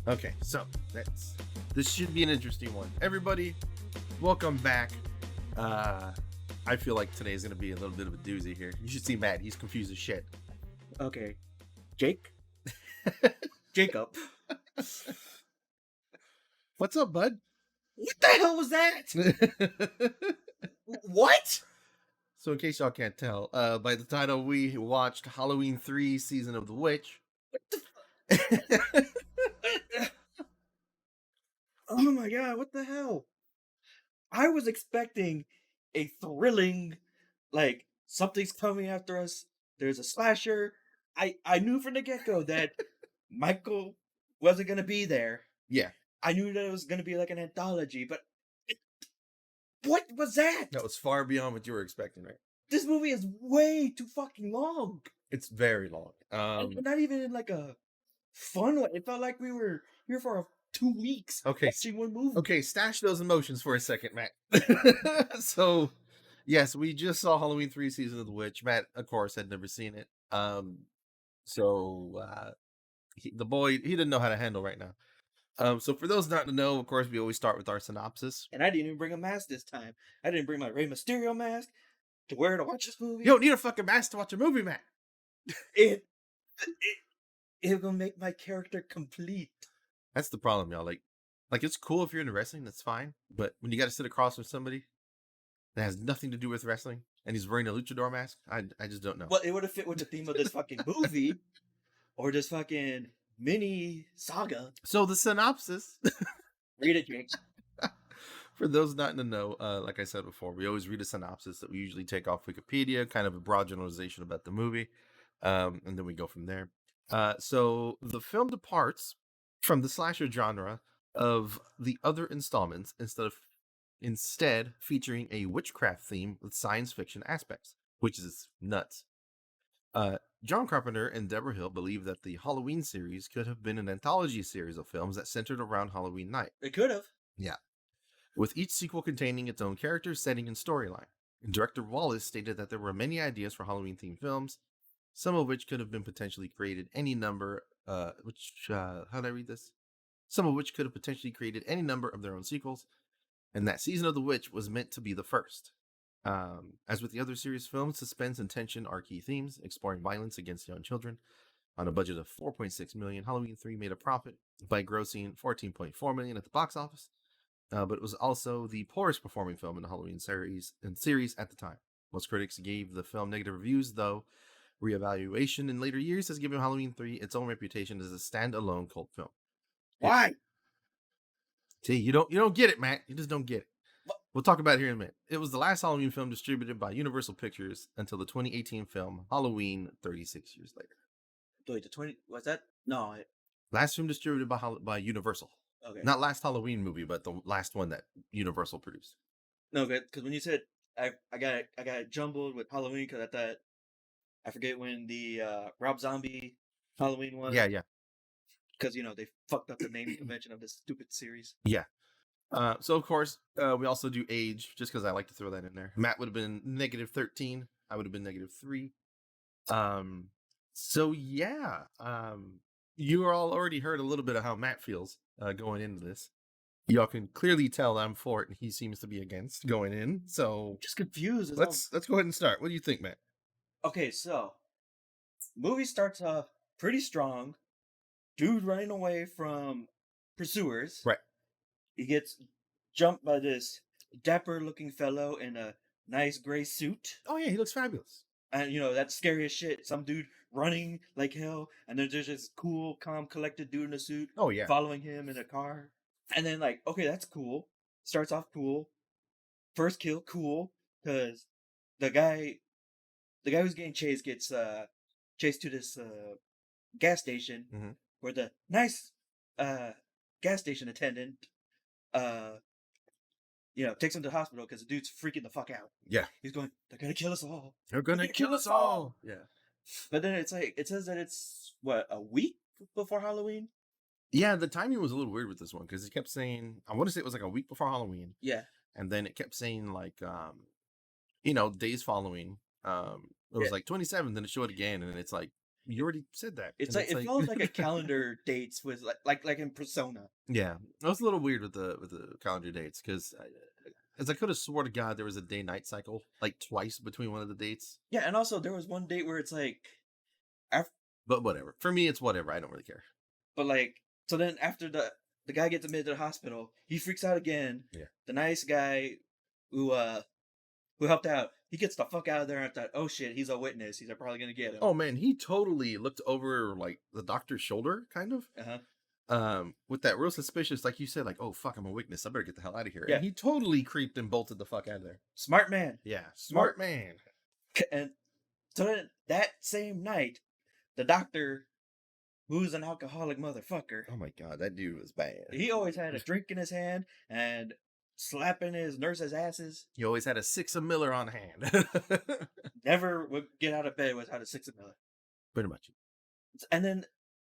Okay, so this should be an interesting one. Everybody, welcome back. I feel like today's gonna be a little bit of a doozy here. You should see Matt; he's confused as shit. Okay. Jake? Jacob. What's up, bud? What the hell was that? What? So, in case y'all can't tell, by the title, we watched Halloween 3: Season of the Witch. Oh my god, what the hell? I was expecting a thrilling, like, something's coming after us. There's a slasher. I knew from the get-go that Michael wasn't gonna be there. Yeah, I knew that it was gonna be like an anthology, but what was that? that was far beyond what you were expecting, right? This movie is way too fucking long. It's very long. And not even in like a fun way. It felt like we were here for 2 weeks Okay. watching one movie. Okay, stash those emotions for a second, Matt. So, yes, we just saw Halloween 3: Season of the Witch. Matt, of course, had never seen it. The boy, he didn't know how to handle right now. So for those not to know, of course, we always start with our synopsis. And I didn't even bring a mask this time. I didn't bring my Rey Mysterio mask to wear to watch this movie. You don't need a fucking mask to watch a movie, Matt. It will make my character complete. That's the problem, y'all. Like it's cool if you're into wrestling, that's fine. But when you got to sit across from somebody that has nothing to do with wrestling and he's wearing a luchador mask, I just don't know. Well, it would have fit with the theme of this fucking movie or this fucking mini saga. So the synopsis. Read it, Jake. For those not in the know, like I said before, we always read a synopsis that we usually take off Wikipedia, kind of a broad generalization about the movie, and then we go from there. So the film departs from the slasher genre of the other installments instead featuring a witchcraft theme with science fiction aspects, which is nuts. John Carpenter and Deborah Hill believe that the Halloween series could have been an anthology series of films that centered around Halloween night. It could have. Yeah. With each sequel containing its own character, setting, and storyline. Director Wallace stated that there were many ideas for Halloween-themed films, some of which could have been potentially created any number, how did I read this? Some of which could have potentially created any number of their own sequels, and that Season of the Witch was meant to be the first. As with the other series films, suspense and tension are key themes, exploring violence against young children. On a budget of $4.6 million, Halloween 3 made a profit by grossing $14.4 million at the box office. But it was also the poorest performing film in the Halloween series at the time. Most critics gave the film negative reviews, though reevaluation in later years has given Halloween 3 its own reputation as a standalone cult film. Why? See, you don't get it, Matt. You just don't get it. We'll talk about it here in a minute. It was the last Halloween film distributed by Universal Pictures until the 2018 film Halloween 36 years later. Wait, the 20... Was that? No. Last film distributed by Universal. Okay. Not last Halloween movie, but the last one that Universal produced. No, because when you said I got it jumbled with Halloween because I thought I forget when the Rob Zombie Halloween was. Yeah. Because they fucked up the naming convention of this stupid series. Yeah. So of course we also do age, just because I like to throw that in there. Matt would have been -13. I would have been -3. So yeah. You all already heard a little bit of how Matt feels going into this. Y'all can clearly tell I'm for it and he seems to be against going in. So Just confused. let's go ahead and start. What do you think, Matt? Okay, so movie starts off pretty strong. Dude running away from pursuers. Right. He gets jumped by this dapper looking fellow in a nice gray suit. Oh yeah, he looks fabulous. And that's scary as shit. Some dude running like hell, and then there's this cool, calm, collected dude in a suit. Oh yeah. Following him in a car. And then okay, that's cool. Starts off cool. First kill, cool, because the guy who's getting chased gets chased to this gas station where the nice gas station attendant takes him to the hospital because the dude's freaking the fuck out. Yeah. He's going, they're gonna kill us all. They're gonna kill us all. Yeah. But then it's like, it says that it's, a week before Halloween? Yeah, the timing was a little weird with this one because it kept saying, I want to say it was like a week before Halloween. Yeah. And then it kept saying days following. It was like 27, then it showed again, and it's like You already said that, It's and like it's it like, follows like a calendar dates with like in Persona. yeah, it was a little weird with the calendar dates because, as I could have swore to God, there was a day night cycle like twice between one of the dates. Yeah, and also there was one date where it's like, af- But whatever. For me, it's whatever. I don't really care. but like so then after the guy gets admitted to the hospital, he freaks out again. Yeah. The nice guy who uh who helped out, he gets the fuck out of there. And I thought, oh shit, he's a witness. He's probably gonna get him. Oh man, he totally looked over like the doctor's shoulder, kind of. Uh huh. With that real suspicious, like you said, like, oh fuck, I'm a witness. I better get the hell out of here. Yeah. And he totally creeped and bolted the fuck out of there. Smart man. Yeah, Smart. smart man. And so then that same night, the doctor, who's an alcoholic motherfucker, Oh my god, that dude was bad. he always had a drink in his hand and slapping his nurses' asses. He always had a 6 of Miller on hand. Never would get out of bed without a 6 of Miller. Pretty much. And then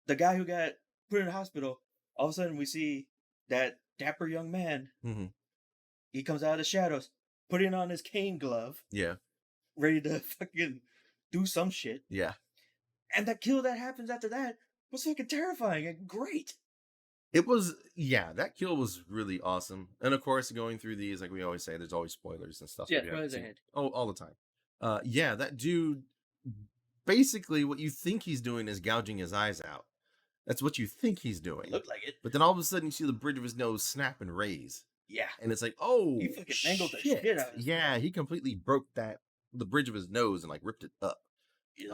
the guy who got put in the hospital, all of a sudden we see that dapper young man. Mm-hmm. He comes out of the shadows, putting on his cane glove, Yeah. ready to fucking do some shit. Yeah. And that kill that happens after that was fucking terrifying and great. It was, yeah, that kill was really awesome. And of course, going through these, like we always say, there's always spoilers and stuff. Yeah, that we haven't spoilers seen. ahead. Oh, all the time. Yeah, that dude, basically what you think he's doing is gouging his eyes out. That's what you think he's doing. It looked like it. But then all of a sudden you see the bridge of his nose snap and raise. Yeah. And it's like, oh, He fucking mangled the shit out of his Yeah, he completely broke the bridge of his nose and like ripped it up. Yes.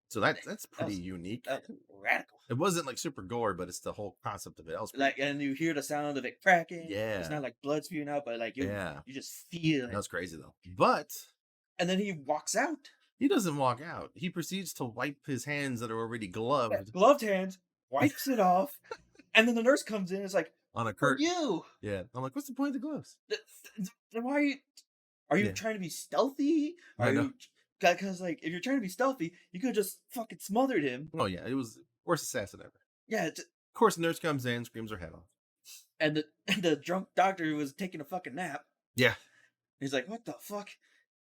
So that's pretty unique. That was radical. It wasn't like super gore, but it's the whole concept of it. That was Like, and you hear the sound of it cracking. Yeah. It's not like blood spewing out, but like you just feel that it. was crazy though. But And then he walks out. he doesn't walk out. He proceeds to wipe his hands that are already gloved Yeah, gloved hands, wipes it off, and then the nurse comes in and is like, on a for curtain. you. Yeah. I'm like, what's the point of the gloves? Then why are you Yeah. trying to be stealthy? I Are know. you because like if you're trying to be stealthy, you could have just fucking smothered him. Oh yeah, it was worst assassin ever. Yeah, Of course, the nurse comes in, screams her head off. and the drunk doctor was taking a fucking nap. Yeah. He's like, what the fuck?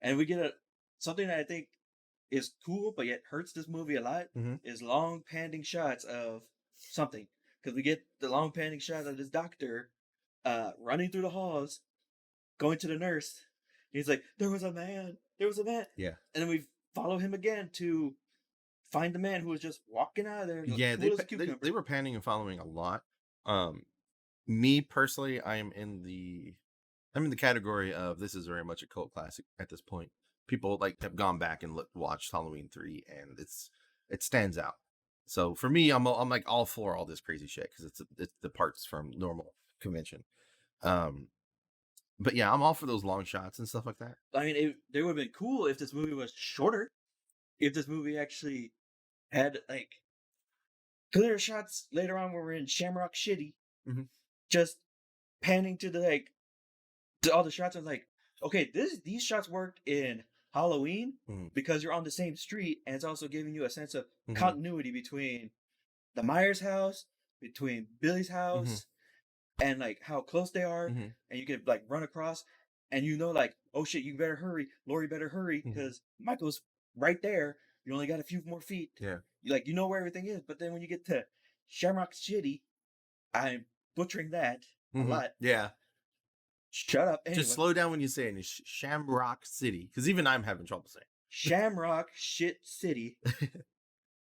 And we get something that I think is cool, but yet hurts this movie a lot, Mhm. is long panning shots of something. Because we get the long panning shot of this doctor running through the halls, going to the nurse. He's like, there was a man. Yeah. And then we follow him again to find the man who was just walking out of there. Yeah, cool as a cucumber. they were panning and following a lot. Me personally, I'm in the category of this is very much a cult classic at this point. People like have gone back and watched Halloween 3, and it stands out. So for me, I'm like all for all this crazy shit because it's departs from normal convention. But yeah, I'm all for those long shots and stuff like that. I mean, it would have been cool if this movie was shorter. If this movie actually had like clear shots later on where we're in Shamrock Shitty, Mhm. just panning to to all the shots. I was like, okay, these shots worked in Halloween Mhm. because you're on the same street, and it's also giving you a sense of Mhm. continuity between the Myers house, between Billy's house, and like how close they are, Mhm. and you can like run across, and you know like, oh shit, you better hurry, Lori better hurry Mhm. because Michael's right there. You only got a few more feet. Yeah. You know where everything is. But then when you get to Shamrock City, I'm butchering that a Mhm. lot. Yeah. Shut up. Anyway, Just slow down when you say it. It's Shamrock City, because even I'm having trouble saying. Shamrock Shit City.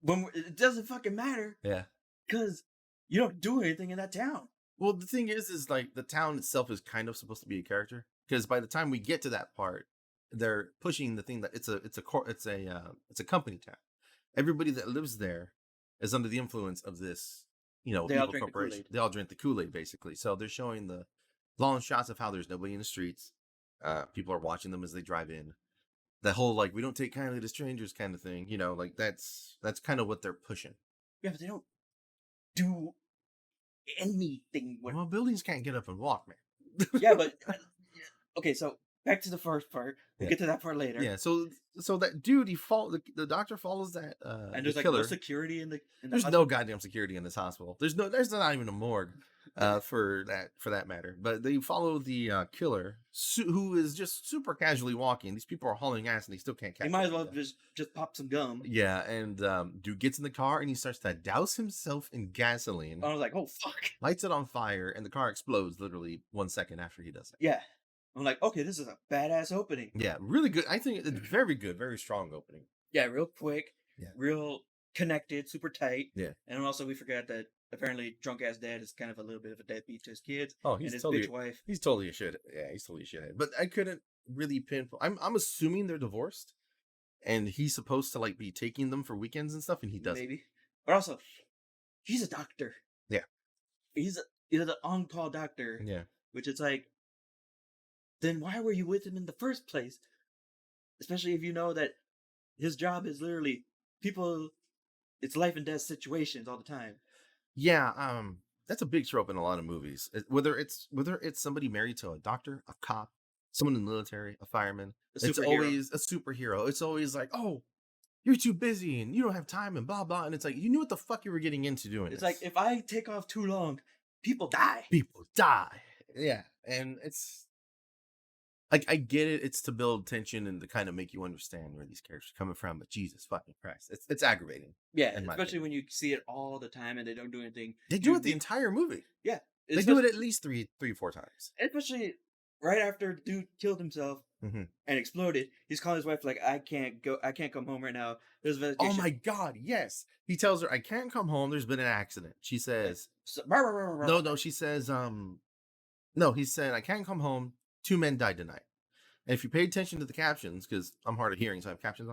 It doesn't fucking matter Yeah. because you don't do anything in that town. Well, the thing is like the town itself is kind of supposed to be a character, because by the time we get to that part, they're pushing the thing that it's a company town. Everybody that lives there is under the influence of this, They all evil drink the corporation. Kool-Aid. They all drink the Kool-Aid, basically. So they're showing the long shots of how there's nobody in the streets. People are watching them as they drive in. That whole like we don't take kindly to strangers kind of thing, like that's kind of what they're pushing. Yeah, but they don't do anything with. Well, buildings can't get up and walk, man. Yeah, but okay. So back to the first part. We'll Yeah. get to that part later. Yeah, so that dude, the doctor follows that And the there's like killer. no security in the. There's no goddamn security in this hospital. There's not even a morgue. for that matter. But they follow the killer who is just super casually walking. These people are hauling ass and they still can't He catch might up as to well them. just pop some gum. Yeah, and dude gets in the car and he starts to douse himself in gasoline, I was like, oh fuck. lights it on fire, and the car explodes literally 1 second after he does it. Yeah. I'm like, okay, this is a badass opening. Yeah, really good. I think it's very good, very strong opening. Yeah, real quick, Yeah. real connected, super tight. Yeah. And also we forgot that apparently drunk ass dad is kind of a little bit of a deadbeat to his kids. Oh, and his bitch wife. he's totally a shit. Yeah, he's totally a shithead. But I couldn't really pinpoint. I'm assuming they're divorced, and he's supposed to like be taking them for weekends and stuff, and he doesn't. Maybe. But also, he's a doctor. Yeah. He's an on-call doctor. Yeah. Which is like, then why were you with him in the first place? Especially if you know that his job is literally people, it's life and death situations all the time. Yeah, that's a big trope in a lot of movies. Whether it's somebody married to a doctor, a cop, someone in the military, a fireman, it's always a superhero. It's always like, oh, you're too busy and you don't have time and blah blah. And it's like you knew what the fuck you were getting into doing. It's like if I take off too long, people die. People die. Yeah, and it's like I get it. It's to build tension and to kind of make you understand where these characters are coming from. But Jesus fucking Christ, it's aggravating. Yeah, especially when you see it all the time and they don't do anything. They do it the entire movie. Yeah, they do it at least three, 4 times. Especially right after the dude killed himself and exploded, he's calling his wife like, "I can't come home right now. There's oh my god, yes." He tells her, "I can't come home. There's been an accident." She says, "No." She says, "No." He said, "I can't come home. 2 men died tonight." And if you pay attention to the captions, because I'm hard of hearing, so I have captions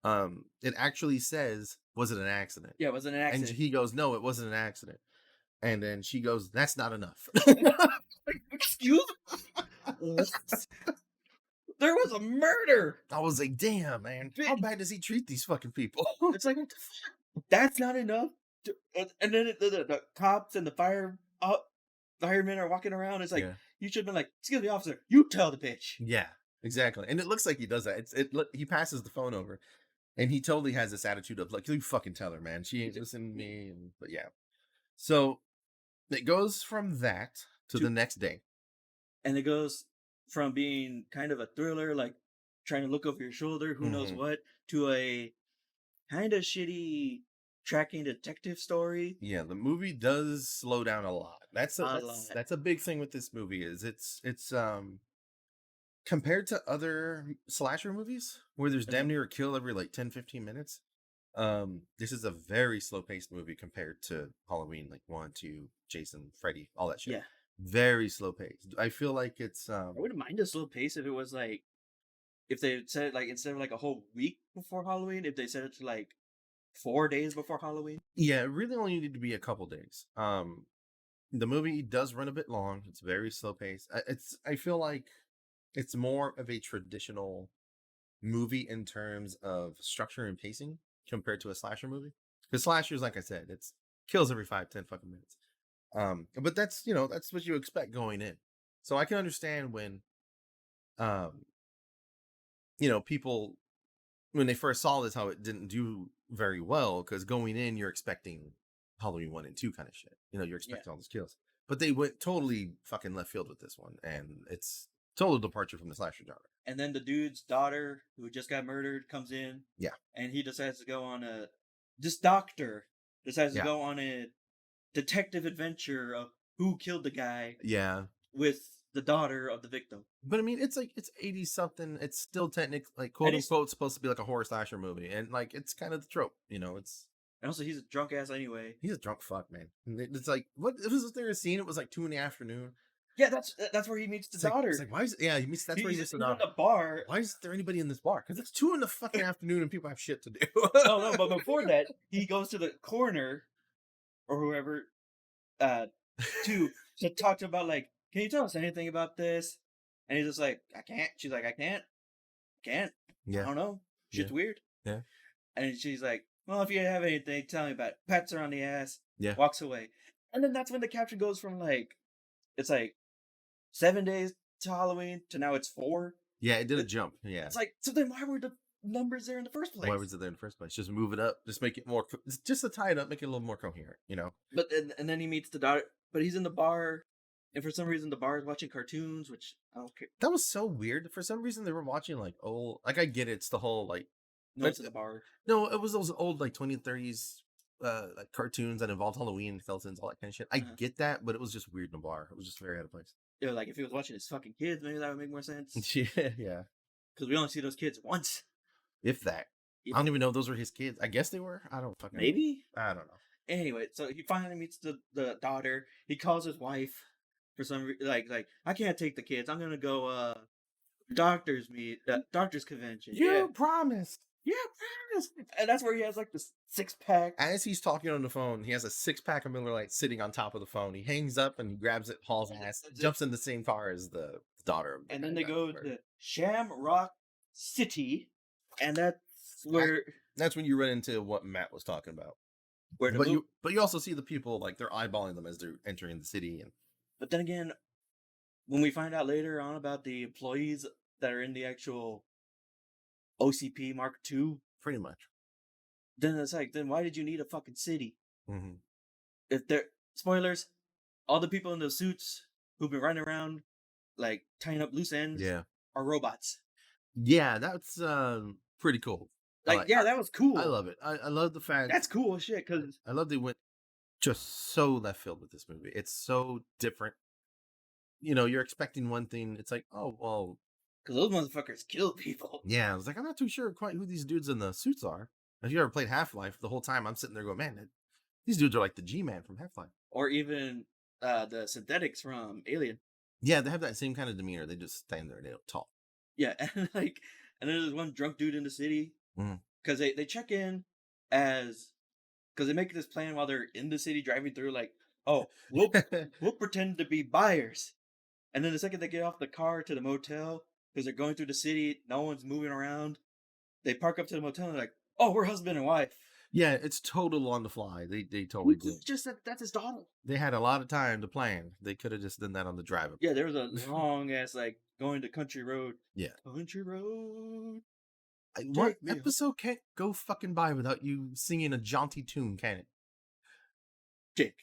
on. It actually says, "Was it an accident?" Yeah, it wasn't an accident. And he goes, "No, it wasn't an accident." And then she goes, "That's not enough." Excuse me? There was a murder. I was like, damn, man. How bad does he treat these fucking people? It's like, what the fuck? That's not enough. And then the cops and the firemen are walking around. It's like, you should have been like, "Excuse me, officer, you tell the bitch." Yeah, exactly. And it looks like he does that. He passes the phone over and he totally has this attitude of like, you fucking tell her, man. She ain't listening to me. But yeah. So it goes from that to the next day. And it goes from being kind of a thriller, like trying to look over your shoulder, who knows what, to a kind of shitty tracking detective story. Yeah, the movie does slow down a lot. That's a big thing with this movie is it's compared to other slasher movies where there's damn near a kill every like 10-15 minutes. This is a very slow paced movie compared to Halloween, like 1, 2, Jason, Freddy, all that shit. Yeah. Very slow paced. I feel like it's I wouldn't mind a slow pace if it was like, if they said it like instead of like a whole week before Halloween, if they said it to like 4 days before Halloween. Yeah, it really only needed to be a couple days. The movie does run a bit long. It's very slow paced. I feel like it's more of a traditional movie in terms of structure and pacing compared to a slasher movie. Because slashers, like I said, it's kills every 5-10 fucking minutes. But that's that's what you expect going in. So I can understand when people when they first saw this how it didn't do very well, because going in you're expecting Halloween 1 and 2 kind of shit. You're expecting all those kills. But they went totally fucking left field with this one, and it's total departure from the slasher genre. And then the dude's daughter, who just got murdered, comes in. Yeah. And he decides to go on this doctor decides to go on a detective adventure of who killed the guy. Yeah. With the daughter of the victim. But I mean, it's like, it's 80 something. It's still technically, like, quote unquote, supposed to be like a horror slasher movie. And like, it's kind of the trope, it's. And also, he's a drunk ass anyway. He's a drunk fuck, man. It's like, what if was there a scene? It was like 2 PM. Yeah, that's where he meets the daughter. It's like, why is it? Yeah, that's where he meets the daughter. In the bar. Why is there anybody in this bar? Because it's 2 PM and people have shit to do. No, but before that, he goes to the coroner or whoever to talk to him about like, can you tell us anything about this? And he's just like, I can't. She's like, I can't. Yeah. I don't know. Shit's weird. Yeah. And she's like, well, if you have anything, tell me about it. Pats her on the ass. Yeah. Walks away. And then that's when the caption goes from like, it's like 7 days to Halloween to now it's 4. Yeah, it did a jump. Yeah. It's like, so then why were the numbers there in the first place? Why was it there in the first place? Just move it up. Just make it more, just to tie it up, make it a little more coherent, But and then he meets the daughter. but he's in the bar, and for some reason the bar is watching cartoons, which I don't care. That was so weird. For some reason, they were watching like old. Like I get it, it's the whole like, No, but it's in the bar. no, it was those old like 2030s like cartoons that involved Halloween, skeletons, all that kind of shit. I Uh-huh. get that, but it was just weird in a bar. It was just very out of place. You know, like if he was watching his fucking kids, maybe that would make more sense. Yeah, yeah. Because we only see those kids once. If that. If I don't even know if those were his kids. I guess they were. I don't fucking know. maybe. I don't know. Anyway, so he finally meets the daughter. He calls his wife for some like I can't take the kids. I'm gonna go doctors convention. Yeah, You promised. yeah, and that's where he has like the 6-pack. As he's talking on the phone, he has a 6-pack of Miller Lite sitting on top of the phone. He hangs up and he grabs it, hauls ass, jumps in the same car as the daughter. Of the And then guy they that go murdered. to Shamrock City, and that's where That's when you run into what Matt was talking about. where the But you also see the people like they're eyeballing them as they're entering the city, and But then again, when we find out later on about the employees that are in the actual OCP Mark II, pretty much. then it's like, then why did you need a fucking city? Mm-hmm. If they're spoilers, all the people in those suits who've been running around like tying up loose ends Yeah, are robots. yeah, that's pretty cool. Like, yeah, that was cool. I love it. I love the fact That's cool as shit, because I love they went just so left field with this movie. It's so different. You know, you're expecting one thing. It's like, oh well, those motherfuckers kill people. yeah. I was like, I'm not too sure quite who these dudes in the suits are. If you ever played Half-Life, the whole time I'm sitting there going, man, these dudes are like the G-Man from Half-Life. Or even the synthetics from Alien. Yeah, they have that same kind of demeanor. They just stand there and they don't talk. Yeah, and like, and then there's one drunk dude in the city, Mhm. because they check in as, because they make this plan while they're in the city driving through, like, oh, we'll pretend to be buyers, and then the second they get off the car to the motel, because they're going through the city, no one's moving around, they park up to the motel and they're like, oh, we're husband and wife. Yeah, it's total on the fly. They totally He did. just said that's his daughter. They had a lot of time to plan. They could have just done that on the drive up. Yeah, there was a long ass like going to country road. Yeah. Country road. What Take me home. episode can't go fucking by without you singing a jaunty tune, can it? Dick.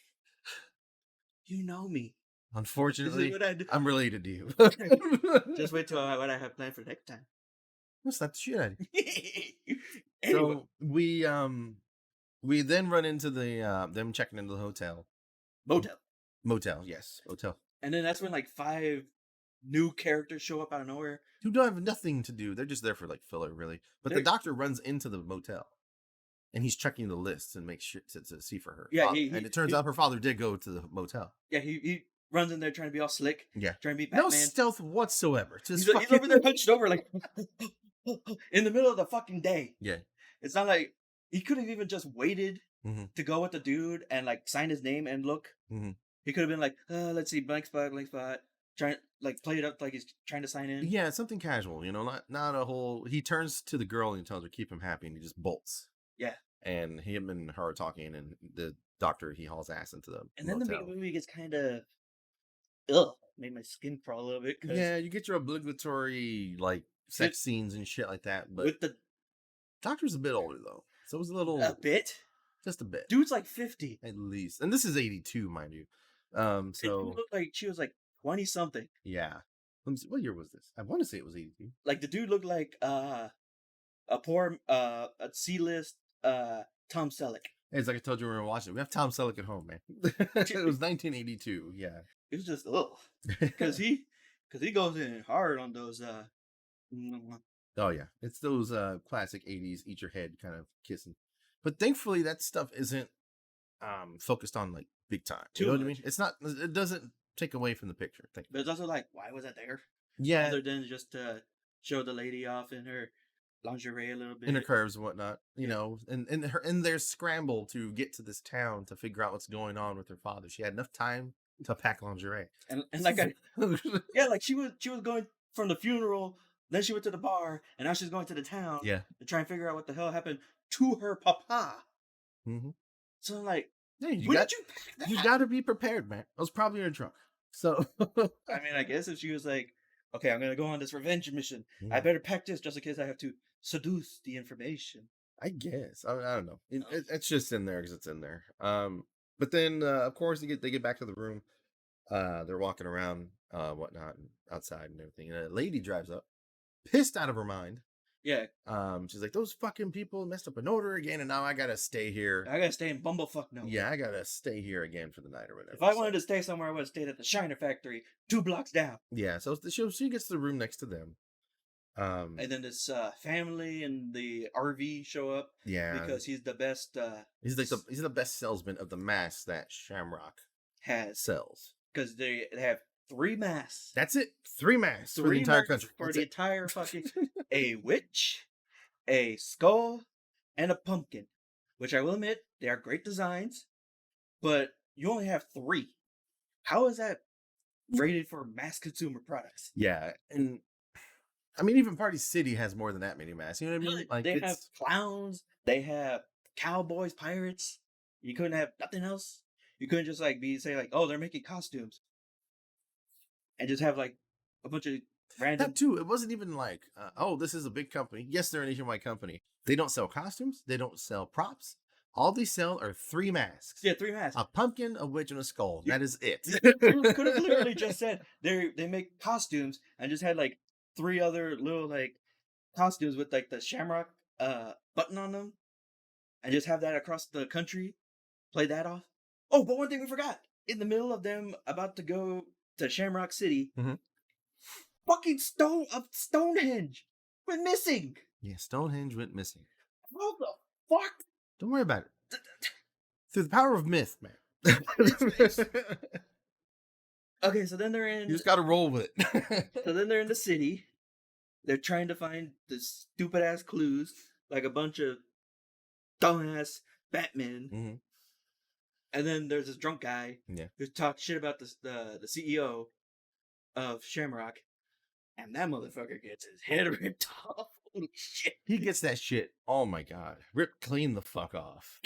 You know me. Unfortunately, This is what I do. I'm related to you. Just wait till what I have planned for next time. Let's slap the shit out of you. Anyway, So we then run into the them checking into the hotel. motel. Yes, motel. And then that's when like 5 new characters show up out of nowhere. Who don't have nothing to do. They're just there for like filler, really. But the doctor runs into the motel, and he's checking the lists and makes sure to see for her. Yeah, and it turns out her father did go to the motel. Yeah, he runs in there trying to be all slick. Yeah, trying to be Batman. No stealth whatsoever. Just he's over there hunched over like in the middle of the fucking day. Yeah, it's not like he could have even just waited mm-hmm. to go with the dude and like sign his name and look. Mm-hmm. He could have been like, let's see, blank spot, trying like play it up like he's trying to sign in. Yeah, something casual, you know, not a whole. He turns to the girl and he tells her keep him happy, and he just bolts. Yeah, and him and her talking, and the doctor he hauls ass into the and then motel. the movie gets kind of made my skin crawl a little bit. Yeah, you get your obligatory like sex scenes and shit like that, but with the doctor's a bit older though, so it was a bit, just a bit. Dude's like 50 at least, and this is 82, mind you. So it looked like she was like 20 something. Yeah, let me see, what year was this? I want to say it was 82. Like the dude looked like a poor a C-list Tom Selleck. It's like I told you when we were watching. We have Tom Selleck at home, man. It was 1982. Yeah, it was just because he goes in hard on those oh yeah, it's those classic 80s eat your head kind of kissing. But thankfully that stuff isn't focused on like big time. You know what I mean? It's not, it doesn't take away from the picture. But it's also like, why was that there? Yeah. Other than just to show the lady off in her lingerie a little bit. In her curves and whatnot, you know, and in their scramble to get to this town to figure out what's going on with her father. She had enough time to pack lingerie. And like yeah, like she was going from the funeral, then she went to the bar, and now she's going to the town to try and figure out what the hell happened to her papa. Mm-hmm. So I'm like, yeah, you got to be prepared, man. I was probably in a trunk. So I mean, I guess if she was like, okay, I'm gonna go on this revenge mission, I better pack this just in case I have to seduce the information. I guess I don't know. It's just in there because it's in there. But then, of course, they get back to the room. They're walking around, whatnot, and outside and everything. And a lady drives up, pissed out of her mind. Yeah, She's like, "Those fucking people messed up an order again, and now I gotta stay here. I gotta stay in bumblefuck Yeah, nowhere. I gotta stay here again for the night or If whatever." I So wanted to stay somewhere, I would have stayed at the Shiner Factory, 2 blocks down. yeah, so she gets to the room next to them. And then this family and the RV show up Yeah, because he's the best he's the best salesman of the mask that Shamrock has sells. because they have 3 masks, That's it. 3 masks for the 3 entire masks country. for That's the it. entire fucking a witch, a skull, and a pumpkin. Which I will admit they are great designs, but you only have 3. How is that rated for mass consumer products? Yeah, and I mean, even Party City has more than that many masks. You know what I mean? Like They have it's clowns, they have cowboys, pirates. You couldn't have nothing else. You couldn't just like be say like, oh, they're making costumes, and just have like a bunch of random. that too. It wasn't even like, oh, this is a big company. Yes, they're a nationwide company. They don't sell costumes. They don't sell props. All they sell are 3 masks: Yeah, 3 masks. a pumpkin, a witch, and a skull. You, That is it. you could have literally just said they make costumes and just had like 3 other little like costumes with like the shamrock button on them, and just have that across the country. Play that off. Oh, but one thing we forgot. In the middle of them about to go to Shamrock City, Mhm. fucking Stonehenge went missing. Yeah, Stonehenge went missing. What the fuck? Don't worry about it. Through the power of myth, man. It's- Okay, so then they're You in. just got to roll with it. So then they're in the city. They're trying to find the stupid ass clues, like a bunch of dumbass Batman. Mhm. And then there's this drunk guy Yeah. who talks shit about the CEO of Shamrock, and that motherfucker gets his head ripped off. Holy shit! He gets that shit. Oh my god. Rip clean the fuck off.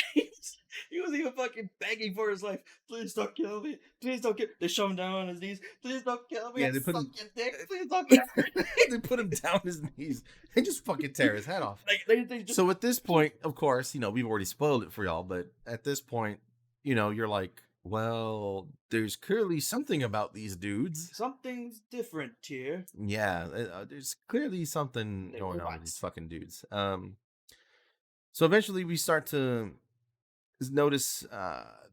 He was even fucking begging for his life. Please don't kill me. Please don't kill. They shove him down on his knees. Please don't kill me. Yeah, I they put suck him your dick. Please don't kill me. they put him down his knees and just fucking tear his head off. Like they just So at this point, of course, we've already spoiled it for y'all, but at this point, you're like, well, there's clearly something about these dudes. something's different here. Yeah, there's clearly something They going were on with these once. fucking dudes. So eventually we start to notice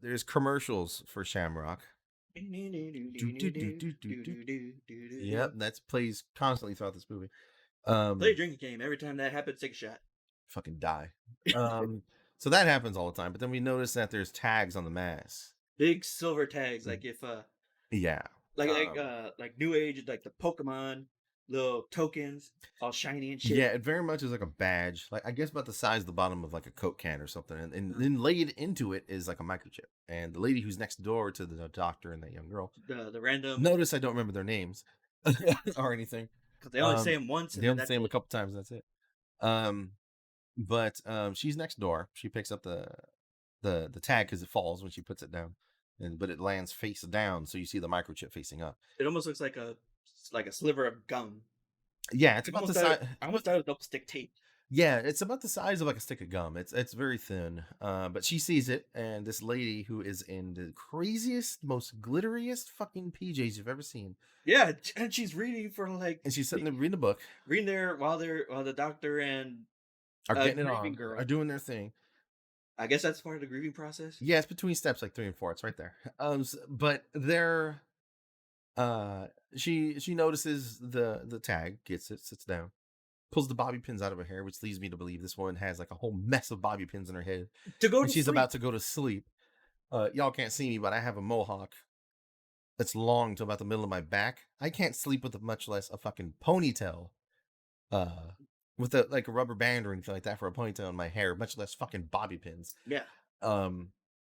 there's commercials for Shamrock. Yep, that's plays constantly throughout this movie. Play a drinking game. Every time that happens, take a shot. Fucking die. So that happens all the time. But then we notice that there's tags on the mask. Big silver tags, like if Yeah. like New Age, like the Pokemon little tokens, all shiny and shit. Yeah, it very much is like a badge. Like I guess about the size of the bottom of like a Coke can or something. And then laid into it is like a microchip. And the lady who's next door to the doctor and that young girl. The random Notice I don't remember their names or anything. because they only say them once. They And then only that's say them a it. couple times, that's it. But she's next door. She picks up the tag because it falls when she puts it down, but it lands face down, so you see the microchip facing up. It almost looks like a sliver of gum. Yeah, it's about the size. I almost thought it was double stick tape. Yeah, it's about the size of like a stick of gum. It's very thin. But she sees it, and this lady who is in the craziest, most glitteriest fucking PJs you've ever seen, Yeah, and she's reading for like and she's sitting there reading a book, reading there while the doctor and are getting it grieving on, girl. are doing their thing. I guess that's part of the grieving process. Yeah, it's between steps like 3 and 4. It's right there. But they're she notices the tag, gets it, sits down, pulls the bobby pins out of her hair, which leads me to believe this woman has like a whole mess of bobby pins in her head, To go and to she's sleep. about to go to sleep. Y'all can't see me, but I have a mohawk that's long to about the middle of my back. I can't sleep with much less a fucking ponytail. With like a rubber band or anything like that for a ponytail in my hair, much less fucking bobby pins. Yeah.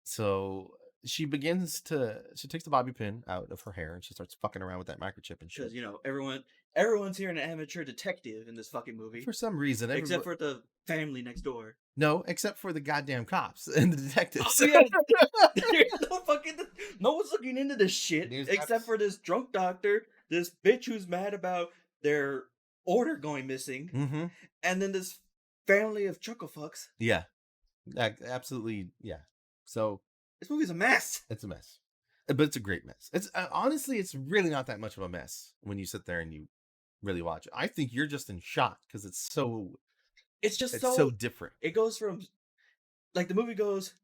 So she takes the bobby pin out of her hair and she starts fucking around with that microchip and shit. Because everyone's here an amateur detective in this fucking movie, For some reason, except for the family next door. no, except for the goddamn cops and the detectives. Oh, yeah. There's no one's looking into this shit There's except for this drunk doctor, this bitch who's mad about their order going missing, Mm-hmm. and then this family of chuckle fucks. Yeah, absolutely. Yeah. So This movie's a mess. It's a mess, but it's a great mess. It's honestly, it's really not that much of a mess when you sit there and you really watch it. I think you're just in shock because It's just it's so so different. it goes from like the movie goes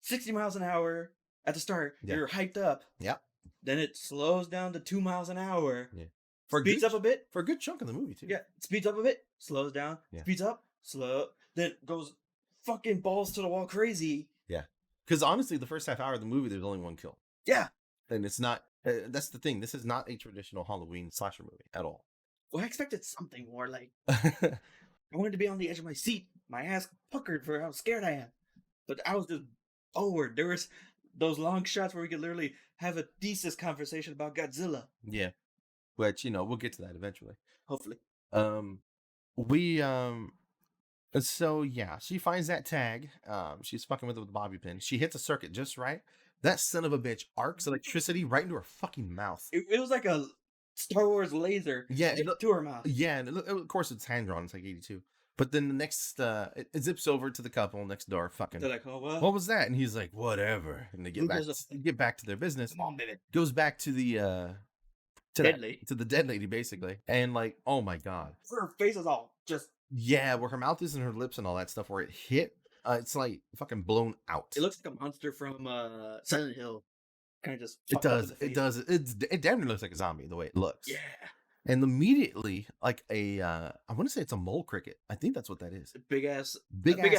60 miles an hour at the start. Yeah. You're hyped up. Yeah. Then it slows down to 2 miles an hour. Yeah. Speeds up a bit. For a good chunk of the movie too. Yeah. Speeds up a bit. Slows down. Yeah. Speeds up. Slow. Then goes fucking balls to the wall crazy. Yeah. Because honestly, the first half hour of the movie, there's only one kill. Yeah. And it's not. That's the thing. This is not a traditional Halloween slasher movie at all. Well, I expected something more. Like I wanted to be on the edge of my seat, my ass puckered for how scared I am. But I was just bored. There was those long shots where we could literally have a thesis conversation about Godzilla. Yeah. Which, we'll get to that eventually. Hopefully. So yeah, she finds that tag. She's fucking with it with the bobby pin. She hits a circuit just right. That son of a bitch arcs electricity right into her fucking mouth. It was like a Star Wars laser. Yeah, to her mouth. Yeah, and of course it's hand drawn. It's like 82. But then the next, it zips over to the couple next door. Fucking, they're like, "Oh what was that?" And he's like, "Whatever." And they get back to their business. Come on, baby. Goes back to the to the dead lady basically, and like, oh my god, her face is all just where her mouth is and her lips and all that stuff where it hit. It's like fucking blown out. It looks like a monster from Silent Hill. Kind of just. It does. It damn near looks like a zombie the way it looks. Yeah. And immediately, like I want to say it's a mole cricket. I think that's what that is. Big ass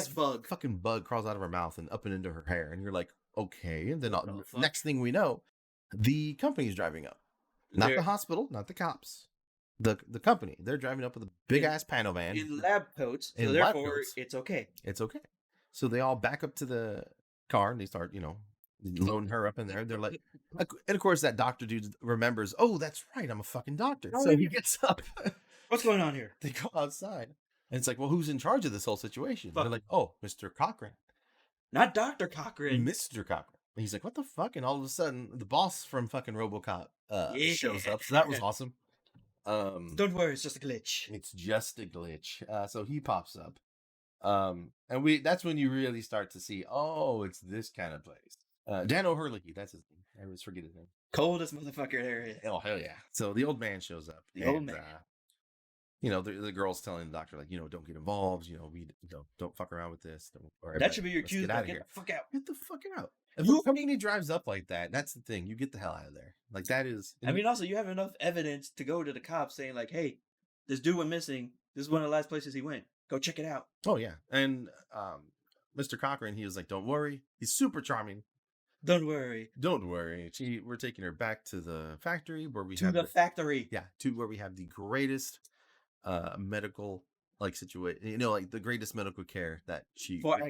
bug. Fucking bug crawls out of her mouth and up and into her hair, and you're like, okay. And then next thing we know, the company's driving up, not the hospital, not the cops. The company, they're driving up with a big ass panel van in lab coats, so therefore it's okay. It's okay. So they all back up to the car and they start, loading her up in there. They're like, and of course that doctor dude remembers, oh, that's right, I'm a fucking doctor. So he gets up. What's going on here? They go outside. And it's like, well, who's in charge of this whole situation? They're like, oh, Mr. Cochran. Not Dr. Cochran. Mr. Cochran. And he's like, what the fuck? And all of a sudden, the boss from fucking RoboCop shows up. So that was awesome. Don't worry, it's just a glitch. It's just a glitch. So he pops up. And that's when you really start to see, oh, it's this kind of place. Dan O'Hurley, that's his name. I always forget his name. Coldest motherfucker there is. Oh, hell yeah. So the old man shows up. Old man. The girl's telling the doctor, like, don't get involved. We don't fuck around with this. That should be your cue. Get the fuck out. Get the fuck out. If a company drives up like that, that's the thing. You get the hell out of there. Like, that is. I mean, also, you have enough evidence to go to the cops saying, like, hey, this dude went missing. This is one of the last places he went. Go check it out. Oh, yeah. And Mr. Cochran, he was like, don't worry. He's super charming. Don't worry. Don't worry. We're taking her back to the factory where we factory. Yeah, to where we have the greatest medical situation. Like the greatest medical care that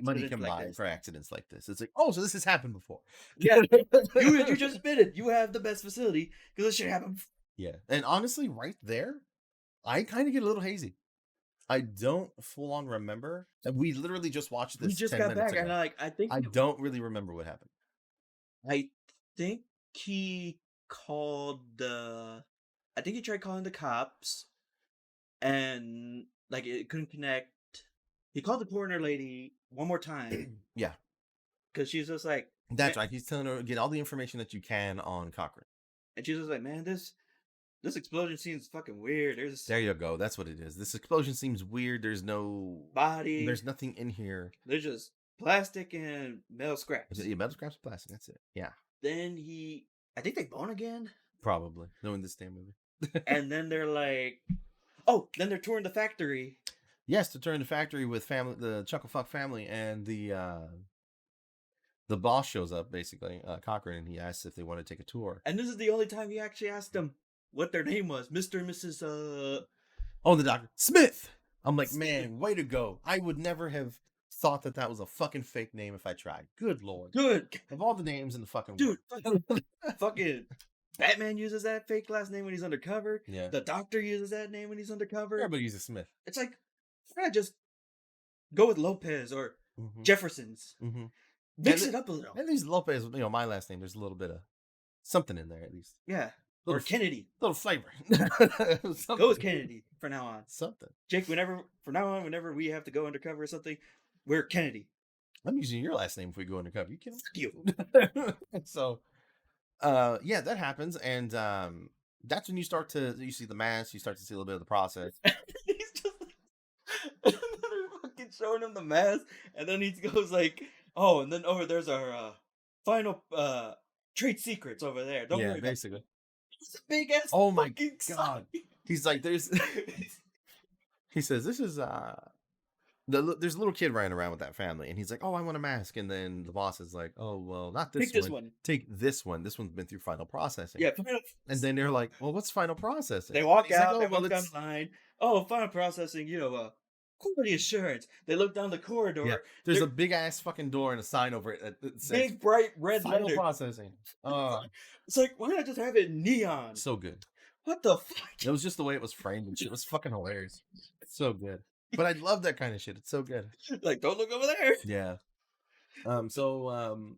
money can buy for accidents like this. It's like, oh, so this has happened before. Yeah, you just admitted you have the best facility because this shit happened. Yeah, and honestly, right there, I kind of get a little hazy. I don't full on remember. We literally just watched this. We just got back, and I don't really remember what happened. I think he called I think he tried calling the cops, and like it couldn't connect. He called the coroner lady one more time. Yeah, because she's just like, that's right. He's telling her get all the information that you can on Cochran, and she's just like, man, this explosion seems fucking weird. There you go. That's what it is. This explosion seems weird. There's no body. There's nothing in here. There's just plastic and metal scraps. Yeah, metal scraps and plastic. That's it. Yeah. Then I think they bone again. Probably. Knowing this damn movie. And then they're like, then they're touring the factory. Yes, to touring the factory with the Chucklefuck family, and the boss shows up, basically, Cochran, and he asks if they want to take a tour. And this is the only time he actually asked them what their name was. Mr. and Mrs. Oh, the doctor. Smith! I'm like, man, way to go. I would never have thought that was a fucking fake name if I tried. Good lord. Good. Of all the names in the fucking world. Fucking Batman uses that fake last name when he's undercover. Yeah. The doctor uses that name when he's undercover. Everybody uses Smith. It's like, why not just go with Lopez or Jefferson's? Mm-hmm. Mix it up a little. At least Lopez, my last name, there's a little bit of something in there at least. Yeah. Or Kennedy. Little flavor. Go with Kennedy for now on. Something. Jake, whenever we have to go undercover or something, we're Kennedy. I'm using your last name if we go undercover. You kidding? You. So, yeah, that happens, and that's when you see the mask. You start to see a little bit of the process. He's just like, and then they're fucking showing him the mask, and then he goes like, "Oh, and then over there's our final trade secrets over there. Don't Yeah, worry about it." basically. It's a big ass Oh my fucking god. sign. He's like, he says, this is there's a little kid running around with that family, and he's like, oh, I want a mask, and then the boss is like, oh, well, not this Pick this one. one. Take this one. This one's been through final processing. Yeah, And then they're like, well, what's final processing? they walk He's out. like, oh, They well, walk down it's the line. Oh, final processing. Quality assurance. They look down the corridor. yeah. There's a big ass fucking door and a sign over it that says big bright red final letter. processing. It's like, why not just have it neon? So good. What the fuck? It was just the way it was framed and shit. It was fucking hilarious. It's so good. But I love that kind of shit. It's so good. Like, don't look over there. Yeah. And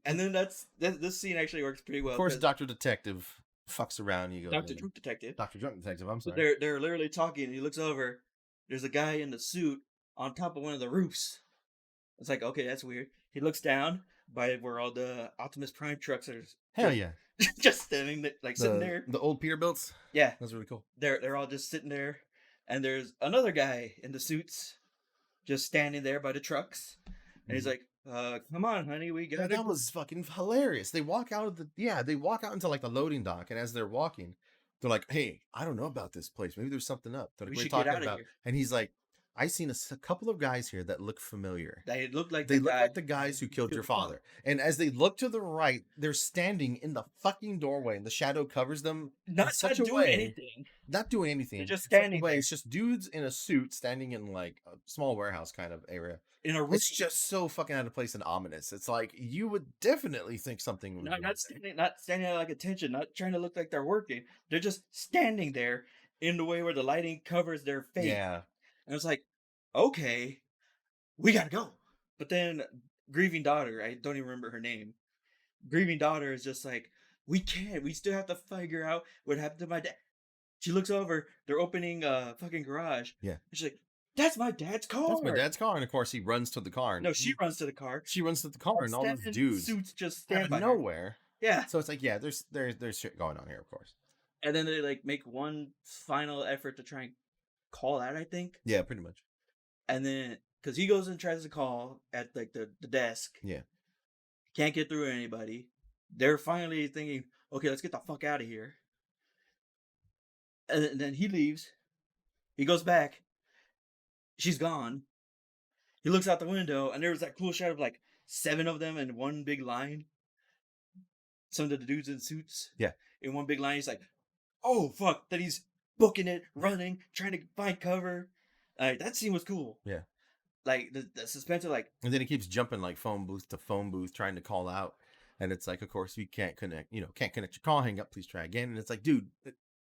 then this scene actually works pretty well. Of course, Dr. Detective fucks around. You go, Dr. Drunk Detective. Dr. Drunk Detective. I'm So sorry. they're literally talking, and he looks over. There's a guy in the suit on top of one of the roofs. It's like, okay, that's weird. He looks down by where all the Optimus Prime trucks are. Hell yeah. Just standing there, like sitting there. The old Peterbilts. Yeah, That's really cool. they're all just sitting there, and there's another guy in the suits, just standing there by the trucks, and he's like, "Come on, honey, we got." That was fucking hilarious. They walk out of they walk out into like the loading dock, and as they're walking, they're like, "Hey, I don't know about this place. Maybe there's something up." They're like, We "What are you should get talking outta about?" here. And he's like, "I seen a couple of guys here that look familiar. They look like They look like the guys who killed your father." And as they look to the right, they're standing in the fucking doorway, and the shadow covers them in Not such a doing way. anything. Not doing anything. They're just In such a standing way, there. it's just dudes in a suit standing in like a small warehouse kind of area. In a room. It's just so fucking out of place and ominous. It's like you would definitely think something would Not standing at like attention, not trying to look like they're working. They're just standing there in the way where the lighting covers their face. Yeah. And it's like, okay, we gotta go. But then grieving daughter, I don't even remember her name. Grieving daughter is just like, we can't. We still have to figure out what happened to my dad. She looks over. They're opening a fucking garage. Yeah. And she's like, that's my dad's car. That's my dad's car. And of course he runs to the car. No, she runs to the car. She runs to the car and all those Seven dudes suits just out stand of by her. nowhere. Yeah. So it's like, yeah, there's shit going on here, of course. And then they like make one final effort to try and call out, I think. Yeah, pretty much. And then because he goes and tries to call at like the desk. Yeah. Can't get through to anybody. They're finally thinking, okay, let's get the fuck out of here. And then he leaves. He goes back. She's gone. He looks out the window, and there was that cool shot of like 7 of them in one big line. Some of the dudes in suits. Yeah. In one big line. He's like, oh, fuck. Then he's booking it, running, trying to find cover. That scene was cool. Yeah. Like, the suspense of like... And then he keeps jumping like phone booth to phone booth trying to call out. And it's like, of course, you can't connect your call, hang up, please try again. And it's like, dude,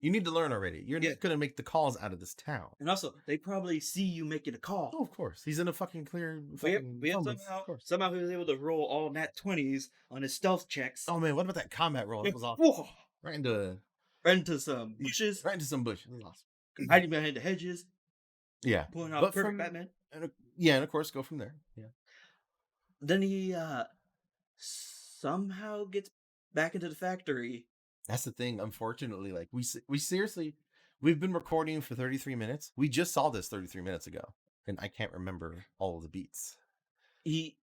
you need to learn already. You're not going to make the calls out of this town. And also, they probably see you making a call. Oh, of course. He's in a fucking clear Somehow he was able to roll all nat 20s on his stealth checks. Oh, man, what about that combat roll? That was awesome. Whoa. Right into some bushes. Right into some bushes. Awesome. Hiding behind the hedges. Yeah. Pulling out perfect Batman. And of course, go from there. Yeah. Then he somehow gets back into the factory. That's the thing. Unfortunately, like we seriously, we've been recording for 33 minutes. We just saw this 33 minutes ago, and I can't remember all of the beats. He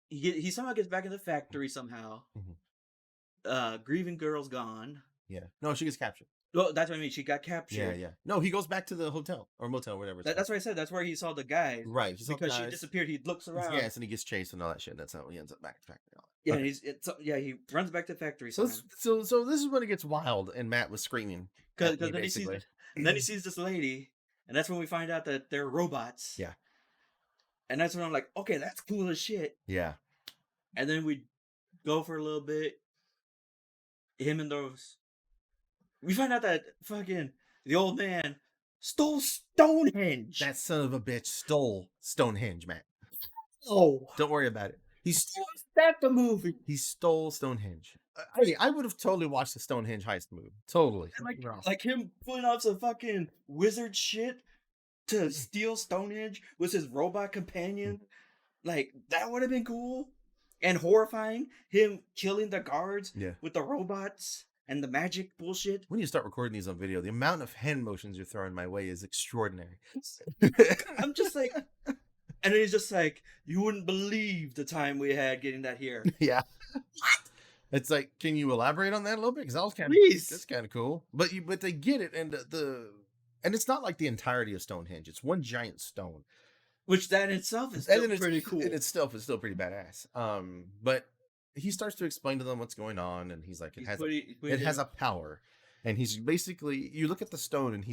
somehow gets back in the factory somehow. Mm-hmm. Grieving girl's gone. Yeah. No, she gets captured. Well, that's what I mean. She got captured. Yeah. No, he goes back to the hotel or motel, whatever. That's what I said. That's where he saw the guy. Right. Because she disappeared. He looks around. Yes, and he gets chased and all that shit. That's how he ends up back at the factory. Yeah, okay. he runs back to the factory. So this is when it gets wild, and Matt was screaming because then he sees this lady, and that's when we find out that they're robots. Yeah. And that's when I'm like, okay, that's cool as shit. Yeah. And then we go for a little bit. Him and those. We find out that fucking the old man stole Stonehenge. That son of a bitch stole Stonehenge, Matt. Oh, don't worry about it. That's the movie. He stole Stonehenge. I would have totally watched the Stonehenge heist movie. Totally. Like him pulling off some fucking wizard shit to steal Stonehenge with his robot companion. Like, that would have been cool. and horrifying. Him killing the guards Yeah. with the robots and the magic bullshit. When you start recording these on video, the amount of hand motions you're throwing my way is extraordinary. I'm just like, and then he's just like, you wouldn't believe the time we had getting that here. Yeah. It's like, can you elaborate on that a little bit? Because that was kind of Please. that's kind of cool. But they get it, and and it's not like the entirety of Stonehenge. It's one giant stone, Which that in itself is and still then pretty cool. in itself is still pretty badass. But he starts to explain to them what's going on, and he's like, it has a power, and he's basically, you look at the stone, and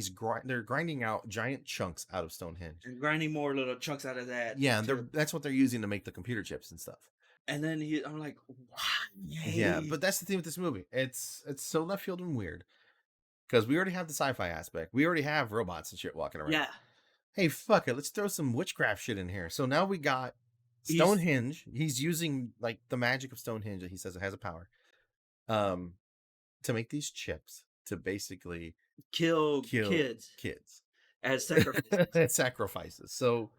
they're grinding out giant chunks out of Stonehenge, and grinding more little chunks out of that. Yeah, and that's what they're using to make the computer chips and stuff. And then I'm like, why? Yeah, but that's the thing with this movie. It's so left field and weird because we already have the sci-fi aspect. We already have robots and shit walking around. Yeah. Hey, fuck it. Let's throw some witchcraft shit in here. So now we got Stonehenge. He's using like the magic of Stonehenge that he says it has a power, to make these chips to basically kill kids as sacrifices. As sacrifices. So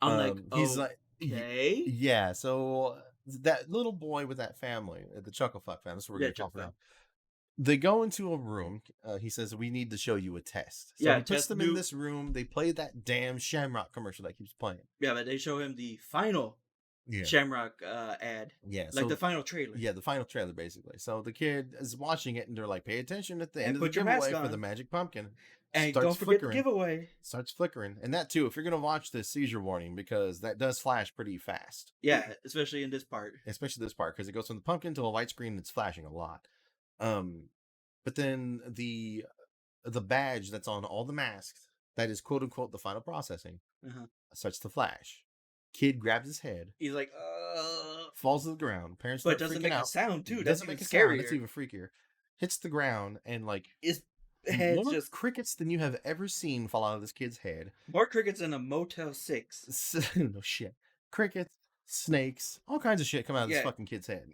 I'm like, he's like, okay, yeah. So that little boy with that family, the Chucklefuck family, that's what we're going to talk about. They go into a room. He says, we need to show you a test. So he puts them in this room. They play that damn Shamrock commercial that keeps playing. Yeah, but they show him the final Shamrock ad. Yeah. Like the final trailer. Yeah, the final trailer, basically. So the kid is watching it, and they're like, pay attention at the end of the giveaway for the magic pumpkin. And don't forget the giveaway. Starts flickering. And that, too, if you're going to watch this, seizure warning, because that does flash pretty fast. Yeah, especially in this part. Especially this part, because it goes from the pumpkin to a white screen, and it's flashing a lot. But then the badge that's on all the masks, that is quote unquote the final processing, starts to flash. Kid grabs his head. He's like, falls to the ground. Parents start freaking out. But doesn't make a sound too. It doesn't make a sound. It's even freakier. Hits the ground and like his head's more just crickets than you have ever seen fall out of this kid's head. More crickets than a Motel 6. No shit. Crickets, snakes, all kinds of shit come out of this fucking kid's head.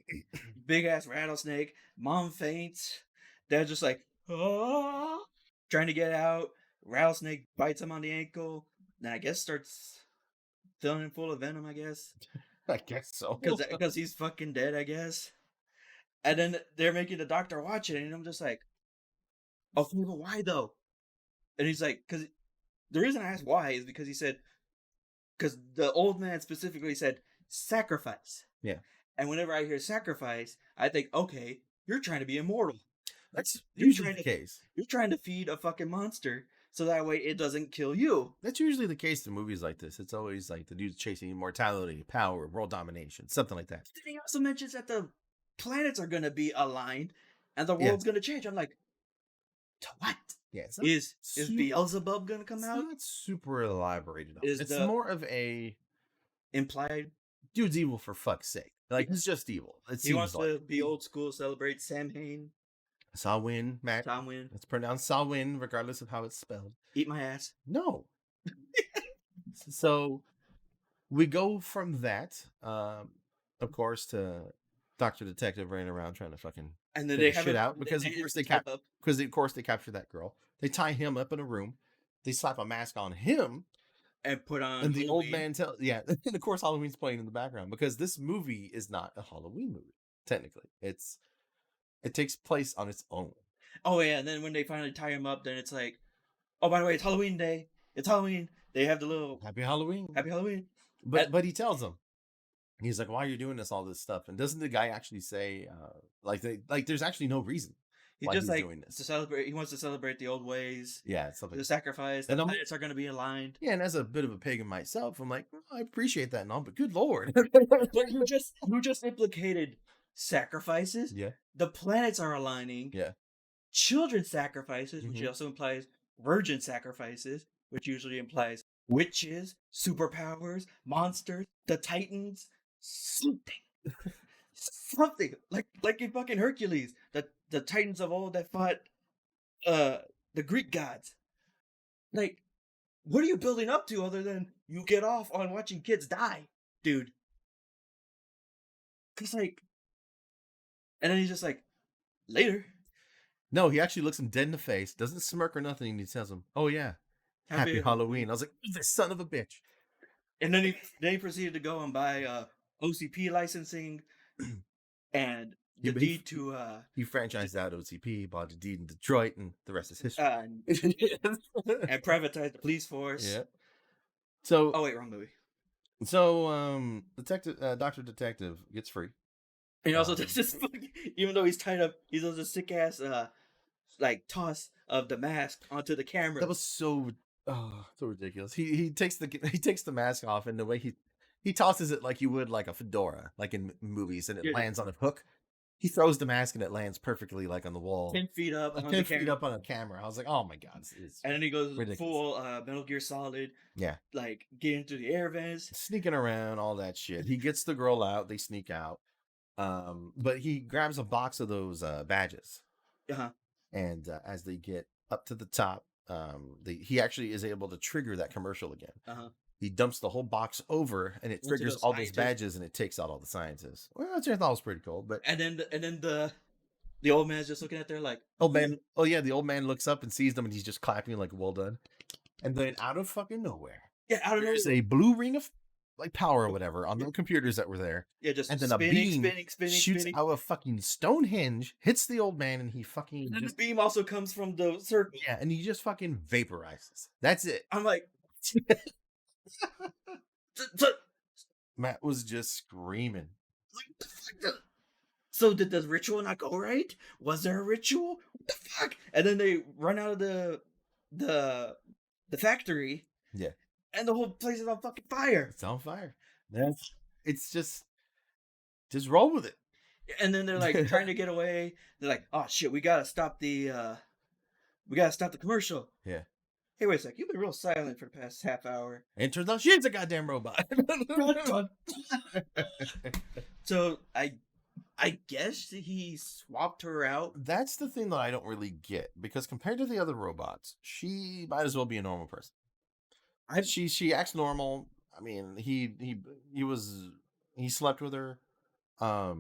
Big ass rattlesnake. Mom faints. Dad's just like, trying to get out. Rattlesnake bites him on the ankle. Then I guess starts filling him full of venom, I guess. I guess so. Because he's fucking dead, I guess. And then they're making the doctor watch it, and I'm just like, okay, but why though? And he's like, because the reason I asked why is because he said, because the old man specifically said, sacrifice. Yeah. And whenever I hear sacrifice, I think, okay, you're trying to be immortal. That's usually the case. You're trying to feed a fucking monster so that way it doesn't kill you. That's usually the case in movies like this. It's always like the dude's chasing immortality, power, world domination, something like that. Then he also mentions that the planets are going to be aligned and the world's going to change. I'm like, to what? Yeah, is Beelzebub going to come out? It's not super elaborated on. It's more of a implied dude's evil for fuck's sake. Like, he's just evil. He wants to be old school, celebrate Samhain. Samhain, Matt. Samhain. It's pronounced Samhain, regardless of how it's spelled. Eat my ass. No. So we go from that, of course, to Dr. Detective running around trying to fucking and then they have shit out because of course they capture that girl. They tie him up in a room. They slap a mask on him and put on. And the Halloween. Old man and of course Halloween's playing in the background because this movie is not a Halloween movie. Technically, it takes place on its own. Oh yeah, and then when they finally tie him up, then it's like, oh, by the way, it's Halloween day. It's Halloween. They have the little Happy Halloween. Happy Halloween. But he tells them, he's like, why are you doing all this stuff? And doesn't the guy actually say, there's actually no reason why he's doing this? To celebrate, he wants to celebrate the old ways. Yeah, something. The sacrifice. The planets are going to be aligned. Yeah, and as a bit of a pagan myself, I'm like, I appreciate that and all, but good lord, you just implicated sacrifices. Yeah, the planets are aligning. Yeah, children's sacrifices, which also implies virgin sacrifices, which usually implies witches, superpowers, monsters, the Titans, something. Something like in fucking Hercules, the Titans of old that fought the Greek gods. Like, what are you building up to other than you get off on watching kids die, dude? Cause like, and then he's just like, later. No, he actually looks him dead in the face, doesn't smirk or nothing, and he tells him, "Oh yeah, happy Halloween." I was like, "This son of a bitch." And then he proceeded to go and buy OCP licensing and He the he, deed to he franchised out OCP, bought a deed in Detroit, and the rest is history. uh and privatized the police force. Yeah. So Oh wait, wrong movie. Detective Doctor Detective gets free. And also Um, does this even though he's tied up, he does a sick ass like toss of the mask onto the camera. that was so ridiculous. He takes the mask off, and the way he tosses it like you would like a fedora, like in movies, and it Yeah, lands on a hook. He throws the mask and it lands perfectly, like on the wall, 10 feet up like on the 10 feet camera. up on a camera. I was like, oh my god, it's And then he goes ridiculous. full Metal Gear Solid, Yeah, like getting through the air vents. sneaking around, all that shit. He gets the girl out. They sneak out. But he grabs a box of those badges, Uh-huh. and as they get up to the top, he actually is able to trigger that commercial again. Uh-huh. He dumps the whole box over, and it Into triggers those all those scientists. badges, and it takes out all the scientists. Well, which I thought was pretty cool. But And then the old man's just looking at there like, old man, oh yeah, the old man looks up and sees them, and he's just clapping like, "Well done." And then out of fucking nowhere, yeah, out of nowhere. there's a blue ring of like power or whatever on the computers that were there. Yeah, just And then spinning, a beam spinning, shoots spinning. out a fucking Stonehenge, hits the old man, and he fucking And then just the beam also comes from the circle. yeah, and he just fucking vaporizes. That's it. I'm like, Matt was just screaming. so did the ritual not go right? Was there a ritual? What the fuck? And then they run out of the factory. Yeah, And the whole place is on fucking fire. it's on fire. It's just roll with it. And then they're like trying to get away. They're like, oh shit, we gotta stop the commercial. Yeah. Hey, wait a sec, you've been real silent for the past half hour. And it turns out she's a goddamn robot. So I guess he swapped her out. That's the thing that I don't really get, because compared to the other robots, she might as well be a normal person. She acts normal. I mean, he slept with her. Well,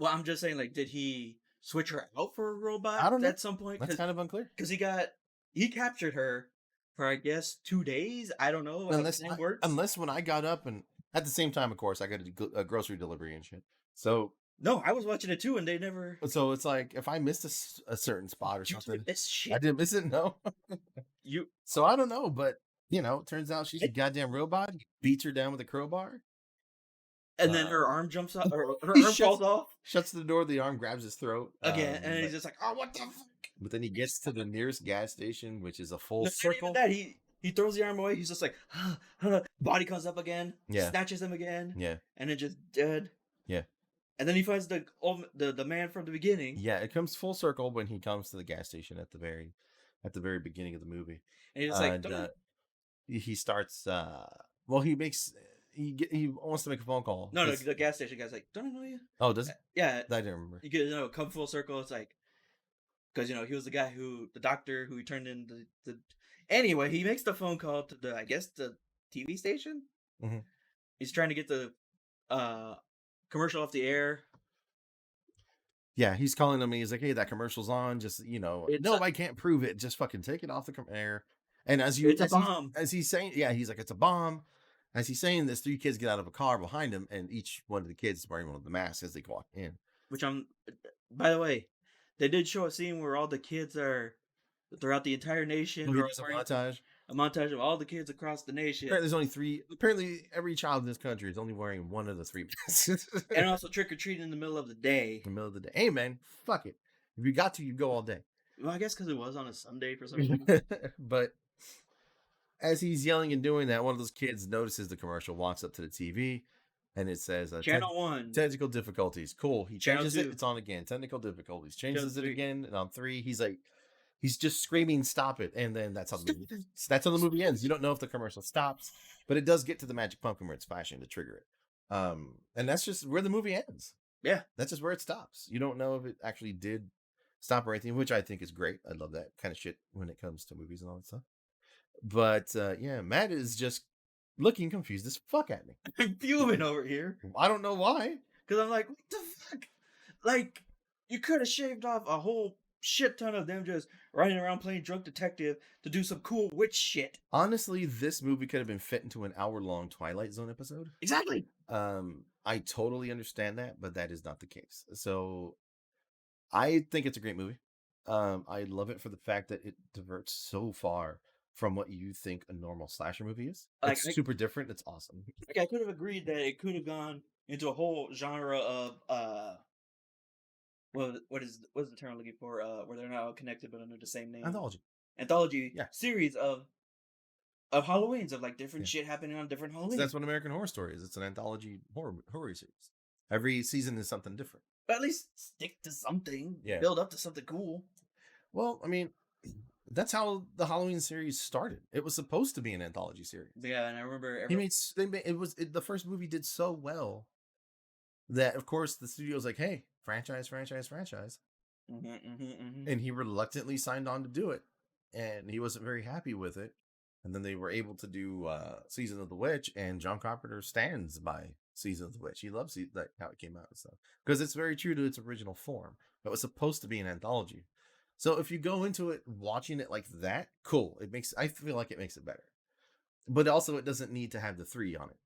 I'm just saying, like, did he switch her out for a robot I don't know. at some point? That's kind of unclear. Because he captured her for, I guess, 2 days. I don't know how that works. Unless when I got up, and at the same time, of course, I got a grocery delivery and shit. So No, I was watching it too, and they never. so it's like if I missed a certain spot or something, This shit. I didn't miss it. No. You. So I don't know, but it turns out she's a goddamn robot. He beats her down with a crowbar. And then her arm jumps off, or her he arm falls off Shuts the door. The arm grabs his throat again, and he's just like, "Oh, what the fuck!" But then he gets to the nearest gas station, which is a full Not circle. even that, he throws the arm away. He's just like, body comes up again, Yeah. snatches him again, Yeah, and then just dead. Yeah. And then he finds the man from the beginning, yeah. It comes full circle when he comes to the gas station at the very beginning of the movie, and he's like, and he starts. Well, he wants to make a phone call. no, the gas station guy's like, "Don't I know you?" Oh, does it? Yeah, I didn't remember. you get come full circle. It's like, because he was the guy the doctor who he turned into the. Anyway, he makes the phone call to the TV station. Mm-hmm. He's trying to get the commercial off the air. Yeah, he's calling them. He's like, "Hey, that commercial's on. Just I can't prove it. Just fucking take it off the air." And It's a bomb. As he's saying, yeah, he's like, "It's a bomb." As he's saying this, 3 kids get out of a car behind him, and each one of the kids is wearing one of the masks as they walk in. By the way, they did show a scene where all the kids are throughout the entire nation. There's a montage. A montage of all the kids across the nation. Apparently, there's only 3. Apparently, every child in this country is only wearing one of the 3 masks. And also trick or treating in the middle of the day. In the middle of the day. Hey, man, fuck it. If you got to, you go all day. Well, I guess because it was on a Sunday for some reason. But as he's yelling and doing that, one of those kids notices the commercial, walks up to the TV, and it says Channel 1. Technical difficulties. Cool. He Channel changes 2. it. It's on again. Technical difficulties. Changes Channel it 3. again, and on 3, he's just screaming, "Stop it!" And then that's how the movie ends. You don't know if the commercial stops, but it does get to the magic pumpkin where it's flashing to trigger it. And that's just where the movie ends. Yeah, that's just where it stops. You don't know if it actually did stop or anything, which I think is great. I love that kind of shit when it comes to movies and all that stuff. But yeah, Matt is just looking confused as fuck at me. I'm fuming over here. I don't know why. Because I'm like, what the fuck? Like, you could have shaved off a whole shit ton of them just running around playing drunk detective to do some cool witch shit. Honestly, this movie could have been fit into an hour-long Twilight Zone episode. Exactly. I totally understand that, but that is not the case. So I think it's a great movie. I love it for the fact that it diverts so far from what you think a normal slasher movie is. Like It's super different. It's awesome. I could have agreed that it could have gone into a whole genre of what is the term I'm looking for? Where they're not all connected but under the same name. Anthology. Anthology Yeah. series of Halloweens of like different Yeah. shit happening on different So Halloween. that's what American Horror Story is. It's an anthology horror series. Every season is something different. But at least stick to something. Yeah. Build up to something cool. Well, I mean, that's how the Halloween series started. It was supposed to be an anthology series. Yeah, and I remember The first movie did so well that, of course, the studio's like, hey, franchise, franchise, franchise. And he reluctantly signed on to do it. And he wasn't very happy with it. And then they were able to do Season of the Witch, and John Carpenter stands by Season of the Witch. He loves how it came out and stuff because it's very true to its original form. It was supposed to be an anthology. So if you go into it watching it like that, cool. I feel like it makes it better. But also, it doesn't need to have the 3 on it.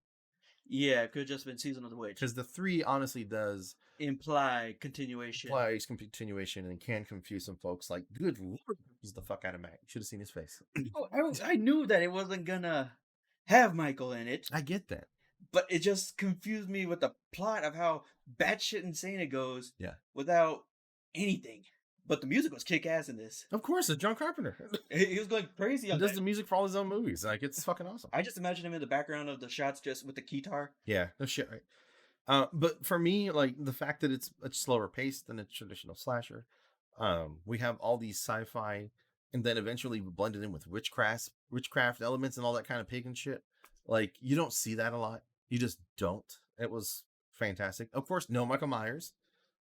Yeah, it could have just been Season of the Witch. Because the 3 honestly does imply continuation. implies continuation and can confuse some folks. Like, good lord, he's the fuck out of Mac. You should have seen his face. I knew that it wasn't gonna have Michael in it, I get that. but it just confused me with the plot of how batshit insane it goes. Yeah. Without anything. But the music was kick ass in this. Of course, it's John Carpenter. He was going crazy He on does that. the music for all his own movies. Like, it's fucking awesome. I just imagine him in the background of the shots just with the guitar. Yeah, no shit, right? But for me, like the fact that it's a slower pace than a traditional slasher, we have all these sci-fi, and then eventually we blend it in with witchcraft elements, and all that kind of pagan shit. Like, you don't see that a lot. You just don't. It was fantastic. Of course, no Michael Myers.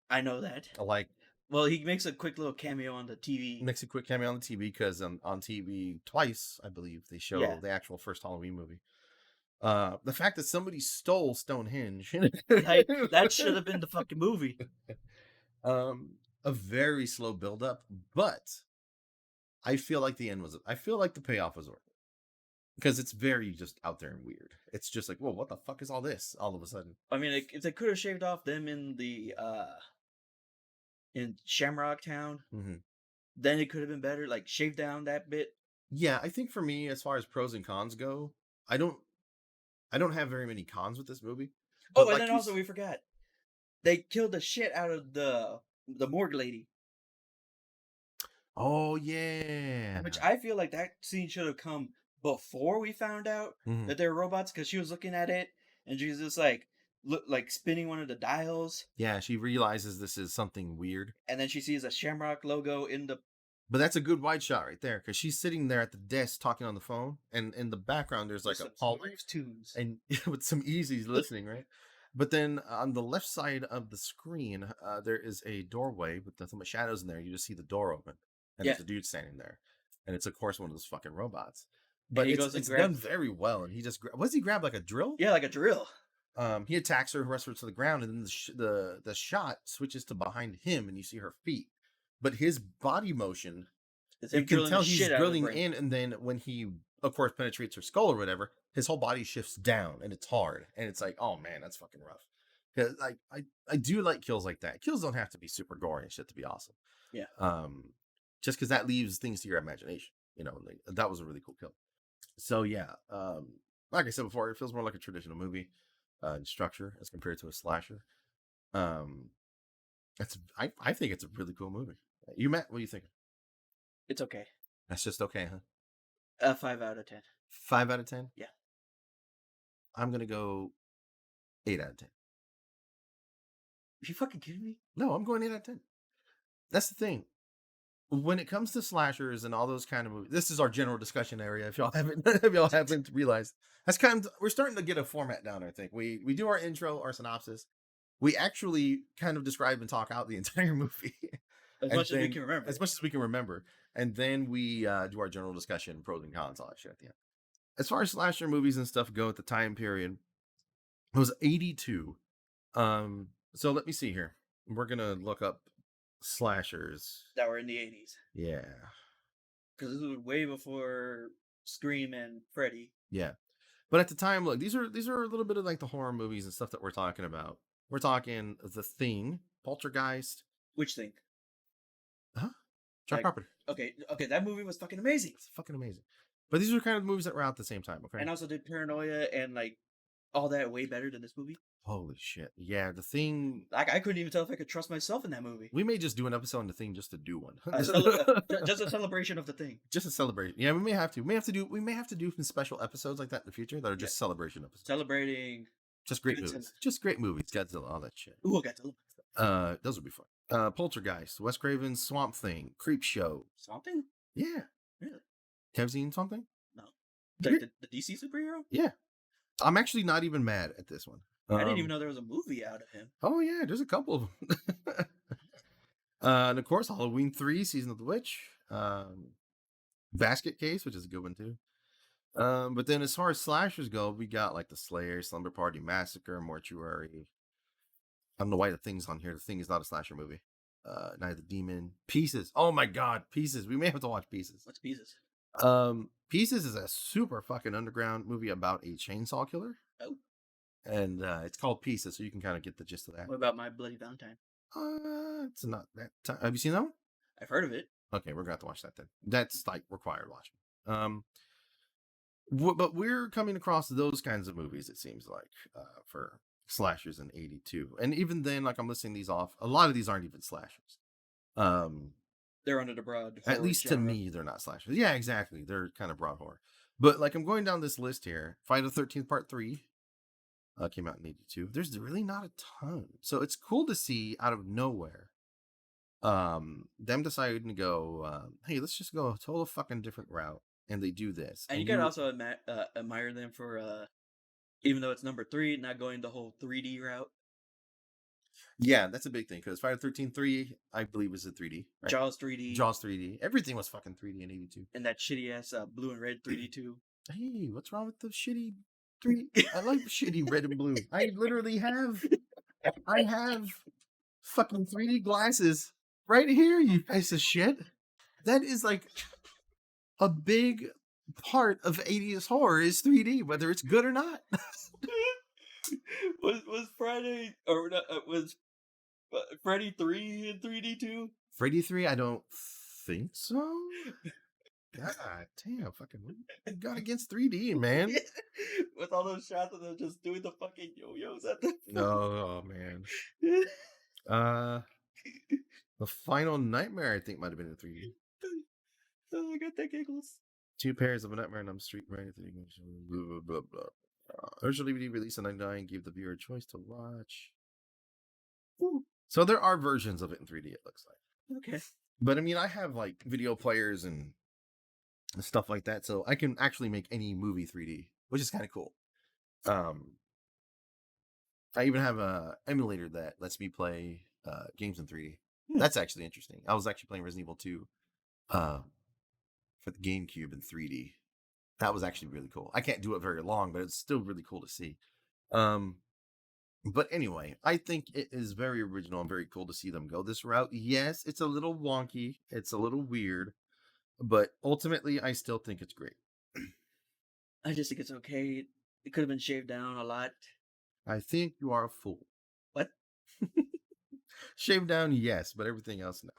I know that. Like, well, he makes a quick little cameo on the TV. makes a quick cameo on the TV because on TV twice, I believe, they show the actual first Halloween movie. The fact that somebody stole Stonehenge, like, that should have been the fucking movie. A very slow build up, but I feel like the payoff was worth it because it's very just out there and weird. It's just like, whoa, what the fuck is all this? All of a sudden, I mean, if they could have shaved off them in the in Shamrock Town, then it could have been better. Like, shave down that bit. Yeah, I think for me, as far as pros and cons go, I don't have very many cons with this movie. Oh, and then also we forgot they killed the shit out of the morgue lady. Oh yeah, which I feel like that scene should have come before we found out that they're robots, because she was looking at it and she was just like spinning one of the dials. Yeah, she realizes this is something weird, and then she sees a Shamrock logo in the. But that's a good wide shot right there, because she's sitting there at the desk talking on the phone, and in the background there's like a Paul tunes and with some Easy's listening, right? But then on the left side of the screen, there is a doorway with some shadows in there. You just see the door open, and there's a dude standing there, and it's of course one of those fucking robots. But it's done very well, and he just what does he grab, like a drill? Yeah, like a drill. He attacks her, wrestles her to the ground, and then the shot switches to behind him, and you see her feet. But his body motion, you can tell he's drilling in, and then when he, of course, penetrates her skull or whatever, his whole body shifts down, and it's hard, and it's like, oh man, that's fucking rough. Because I do like kills like that. Kills don't have to be super gory and shit to be awesome. Yeah. Just because that leaves things to your imagination. You know, like, that was a really cool kill. So yeah, like I said before, it feels more like a traditional movie in structure as compared to a slasher. I think it's a really cool movie. You, Matt, what do you think? It's okay. That's just okay, huh? 5 out of 10. 5 out of 10? Yeah. I'm gonna go 8 out of 10. Are you fucking kidding me? No, I'm going 8 out of 10. That's the thing. When it comes to slashers and all those kind of movies, this is our general discussion area. If y'all haven't realized, that's we're starting to get a format down. I think we do our intro, our synopsis. We actually kind of describe and talk out the entire movie. As much as we can remember. As much as we can remember. And then we do our general discussion, pros and cons, all that shit at the end. As far as slasher movies and stuff go at the time period, it was 82. So let me see here. We're going to look up slashers that were in the 80s. Yeah. Because this was way before Scream and Freddy. Yeah. But at the time, look, these are a little bit of like the horror movies and stuff that we're talking about. We're talking The Thing, Poltergeist, Which thing? huh? John Like, Carpenter. okay, that movie was fucking amazing, It's fucking amazing. But these are kind of movies that were out at the same time. Okay. and also did Paranoia and like all that way better than this movie. Holy shit! Yeah, The Thing. Like, I couldn't even tell if I could trust myself in that movie. We may just do an episode on The Thing just to do one. Just a celebration of the thing. Just a celebration. Yeah, we may have to. We may have to do some special episodes like that in the future that are Yeah. just celebration episodes. Celebrating Just great Godzilla. movies. Just great movies. Godzilla, all that shit. Ooh, Godzilla. Those would be fun. Poltergeist, Wes Craven's Swamp Thing, Creep Show. Something? Yeah. Really? Have you seen something? No. The DC superhero? Yeah. I'm actually not even mad at this one. I didn't even know there was a movie out of him. Oh yeah, there's a couple of them. And of course, Halloween 3, Season of the Witch. Basket Case, which is a good one too. But then as far as slashers go, we got like The Slayer, Slumber Party Massacre, Mortuary. I don't know why The Thing's on here. The Thing is not a slasher movie. Night of the Demon. Pieces. Oh my god, Pieces. We may have to watch Pieces. What's Pieces? Pieces is a super fucking underground movie about a chainsaw killer. Oh. And it's called Pieces, so you can kind of get the gist of that. What about My Bloody Valentine? It's not that time. Have you seen that one? I've heard of it. Okay, we're gonna have to watch that then. That's like required watching. But we're coming across those kinds of movies, it seems like, for slashers in 82. And even then, like I'm listing these off, a lot of these aren't even slashers. They're under the broad At horror least to genre. me, they're not slashers. Yeah, exactly. They're kind of broad horror. But like I'm going down this list here. Friday the 13th Part 3 came out in 82. There's really not a ton. So it's cool to see out of nowhere them deciding to go, hey, let's just go a total fucking different route. And they do this. And you gotta also admire them for, even though it's number 3, not going the whole 3D route. Yeah, that's a big thing because Friday the 13th 3, I believe, was in 3D. Right? Jaws 3D. Jaws 3D. Everything was fucking 3D in 82. And that shitty ass blue and red 3D too. Hey, what's wrong with the shitty 3D? I like shitty red and blue. I literally have fucking 3D glasses right here, you piece of shit. That is like a big part of 80s horror is 3D, whether it's good or not. was Friday or was Freddy 3 in 3D too? Freddy 3, I don't think so. God damn, fucking what you got against 3D, man? With all those shots of them just doing the fucking yo-yos at the Oh man. The Final Nightmare, I think, might have been in 3D. Oh, I got that giggles. 2 pairs of A Nightmare on Elm Street, right? Blah, blah, blah, blah. Original DVD released in 99 gave the viewer a choice to watch. Ooh. So there are versions of it in 3D, it looks like. Okay. But I mean, I have like video players and stuff like that, so I can actually make any movie 3D, which is kind of cool. I even have a emulator that lets me play games in 3D. That's actually interesting. I was actually playing Resident Evil 2 for the GameCube in 3D. That was actually really cool. I can't do it very long, but it's still really cool to see. But anyway, I think it is very original and very cool to see them go this route. Yes, it's a little wonky. It's a little weird. But ultimately, I still think it's great. I just think it's okay. It could have been shaved down a lot. I think you are a fool. What? Shave down, yes, but everything else, no.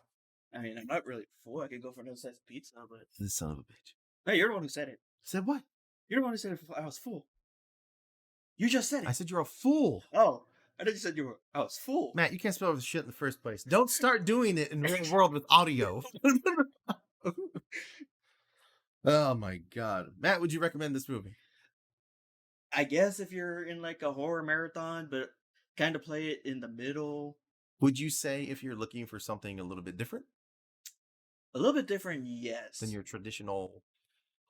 I mean, I'm not really full. I could go for another slice of pizza, but... This son of a bitch. Hey, you're the one who said it. Said what? You're the one who said I was full. You just said it. I said you're a fool. Oh, I thought you said I was full. Matt, you can't spell this shit in the first place. Don't start doing it in the real world with audio. Oh my god. Matt, would you recommend this movie? I guess if you're in like a horror marathon, but kind of play it in the middle. Would you say if you're looking for something a little bit different? A little bit different, yes. Than your traditional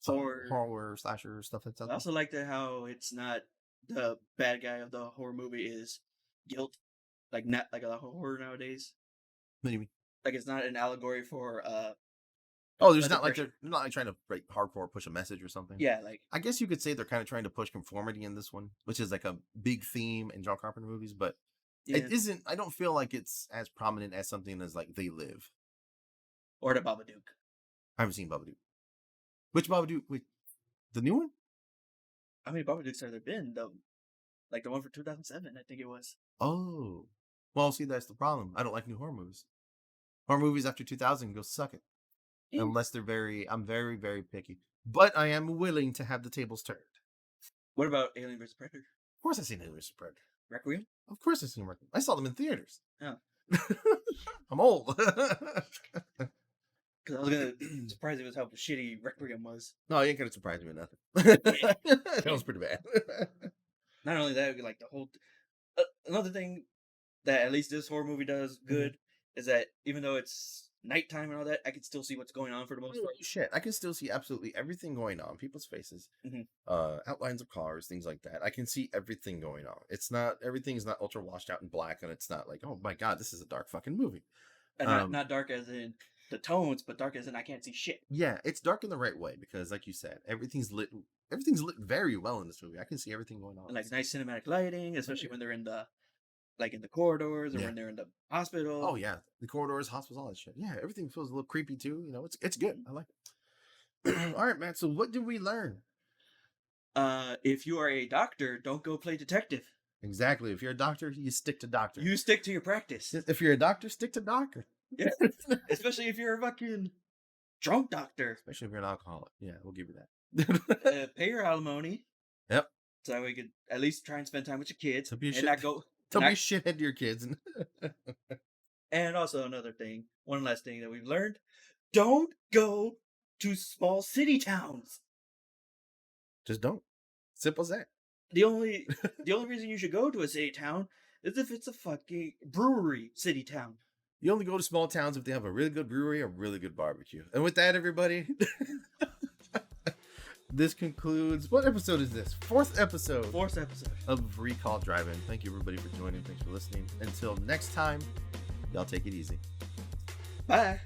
horror slasher stuff that's out I also like how it's not the bad guy of the horror movie is guilt. Like not like a lot of horror nowadays. What do you mean? Like it's not an allegory for there's not like they're not like trying to like hardcore push a message or something. Yeah, like I guess you could say they're kind of trying to push conformity in this one, which is like a big theme in John Carpenter movies, but it isn't. I don't feel like it's as prominent as something as like They Live or the Babadook. I haven't seen Babadook. Which Babadook? Wait, the new one? How many Babadooks have there been though? Like the one for 2007, I think it was. Oh, well, see, that's the problem. I don't like new horror movies. Horror movies after 2000 go suck it. Eh. Unless they're I'm very, very picky. But I am willing to have the tables turned. What about Alien vs Predator? Of course I've seen Alien vs. Predator. Requiem? Of course I've seen Requiem. I saw them in theaters. Yeah. I'm old. Because I was gonna surprised it was how shitty Requiem was. No, you ain't gonna surprise me with nothing. That was pretty bad. Not only that, like the whole. Another thing that at least this horror movie does good is that even though it's nighttime and all that, I can still see what's going on for the most part. Shit, I can still see absolutely everything going on. People's faces, outlines of cars, things like that. I can see everything going on. It's not everything's not ultra washed out in black, and it's not like, oh my god, this is a dark fucking movie. And not dark as in the tones, but dark as in I can't see shit. Yeah, it's dark in the right way because, like you said, everything's lit. Everything's lit very well in this movie. I can see everything going on. And like nice cinematic lighting, especially when they're in the corridors or when they're in the hospital. Oh yeah, the corridors, hospitals, all that shit. Yeah, everything feels a little creepy too. You know, it's good. I like it. All right, man. So what did we learn? If you are a doctor, don't go play detective. Exactly. If you're a doctor, you stick to doctor. You stick to your practice. If you're a doctor, stick to doctor. Yeah. Especially if you're a fucking drunk doctor. Especially if you're an alcoholic. Yeah, we'll give you that. Pay your alimony. Yep. So that way you could at least try and spend time with your kids. Don't be a not go. Don't be a shithead to your kids. And also another thing, one last thing that we've learned: don't go to small city towns. Just don't. Simple as that. The only reason you should go to a city town is if it's a fucking brewery city town. You only go to small towns if they have a really good brewery or really good barbecue. And with that, everybody, this concludes. What episode is this? Fourth episode of Recall Drive-In. Thank you, everybody, for joining. Thanks for listening. Until next time, y'all take it easy. Bye.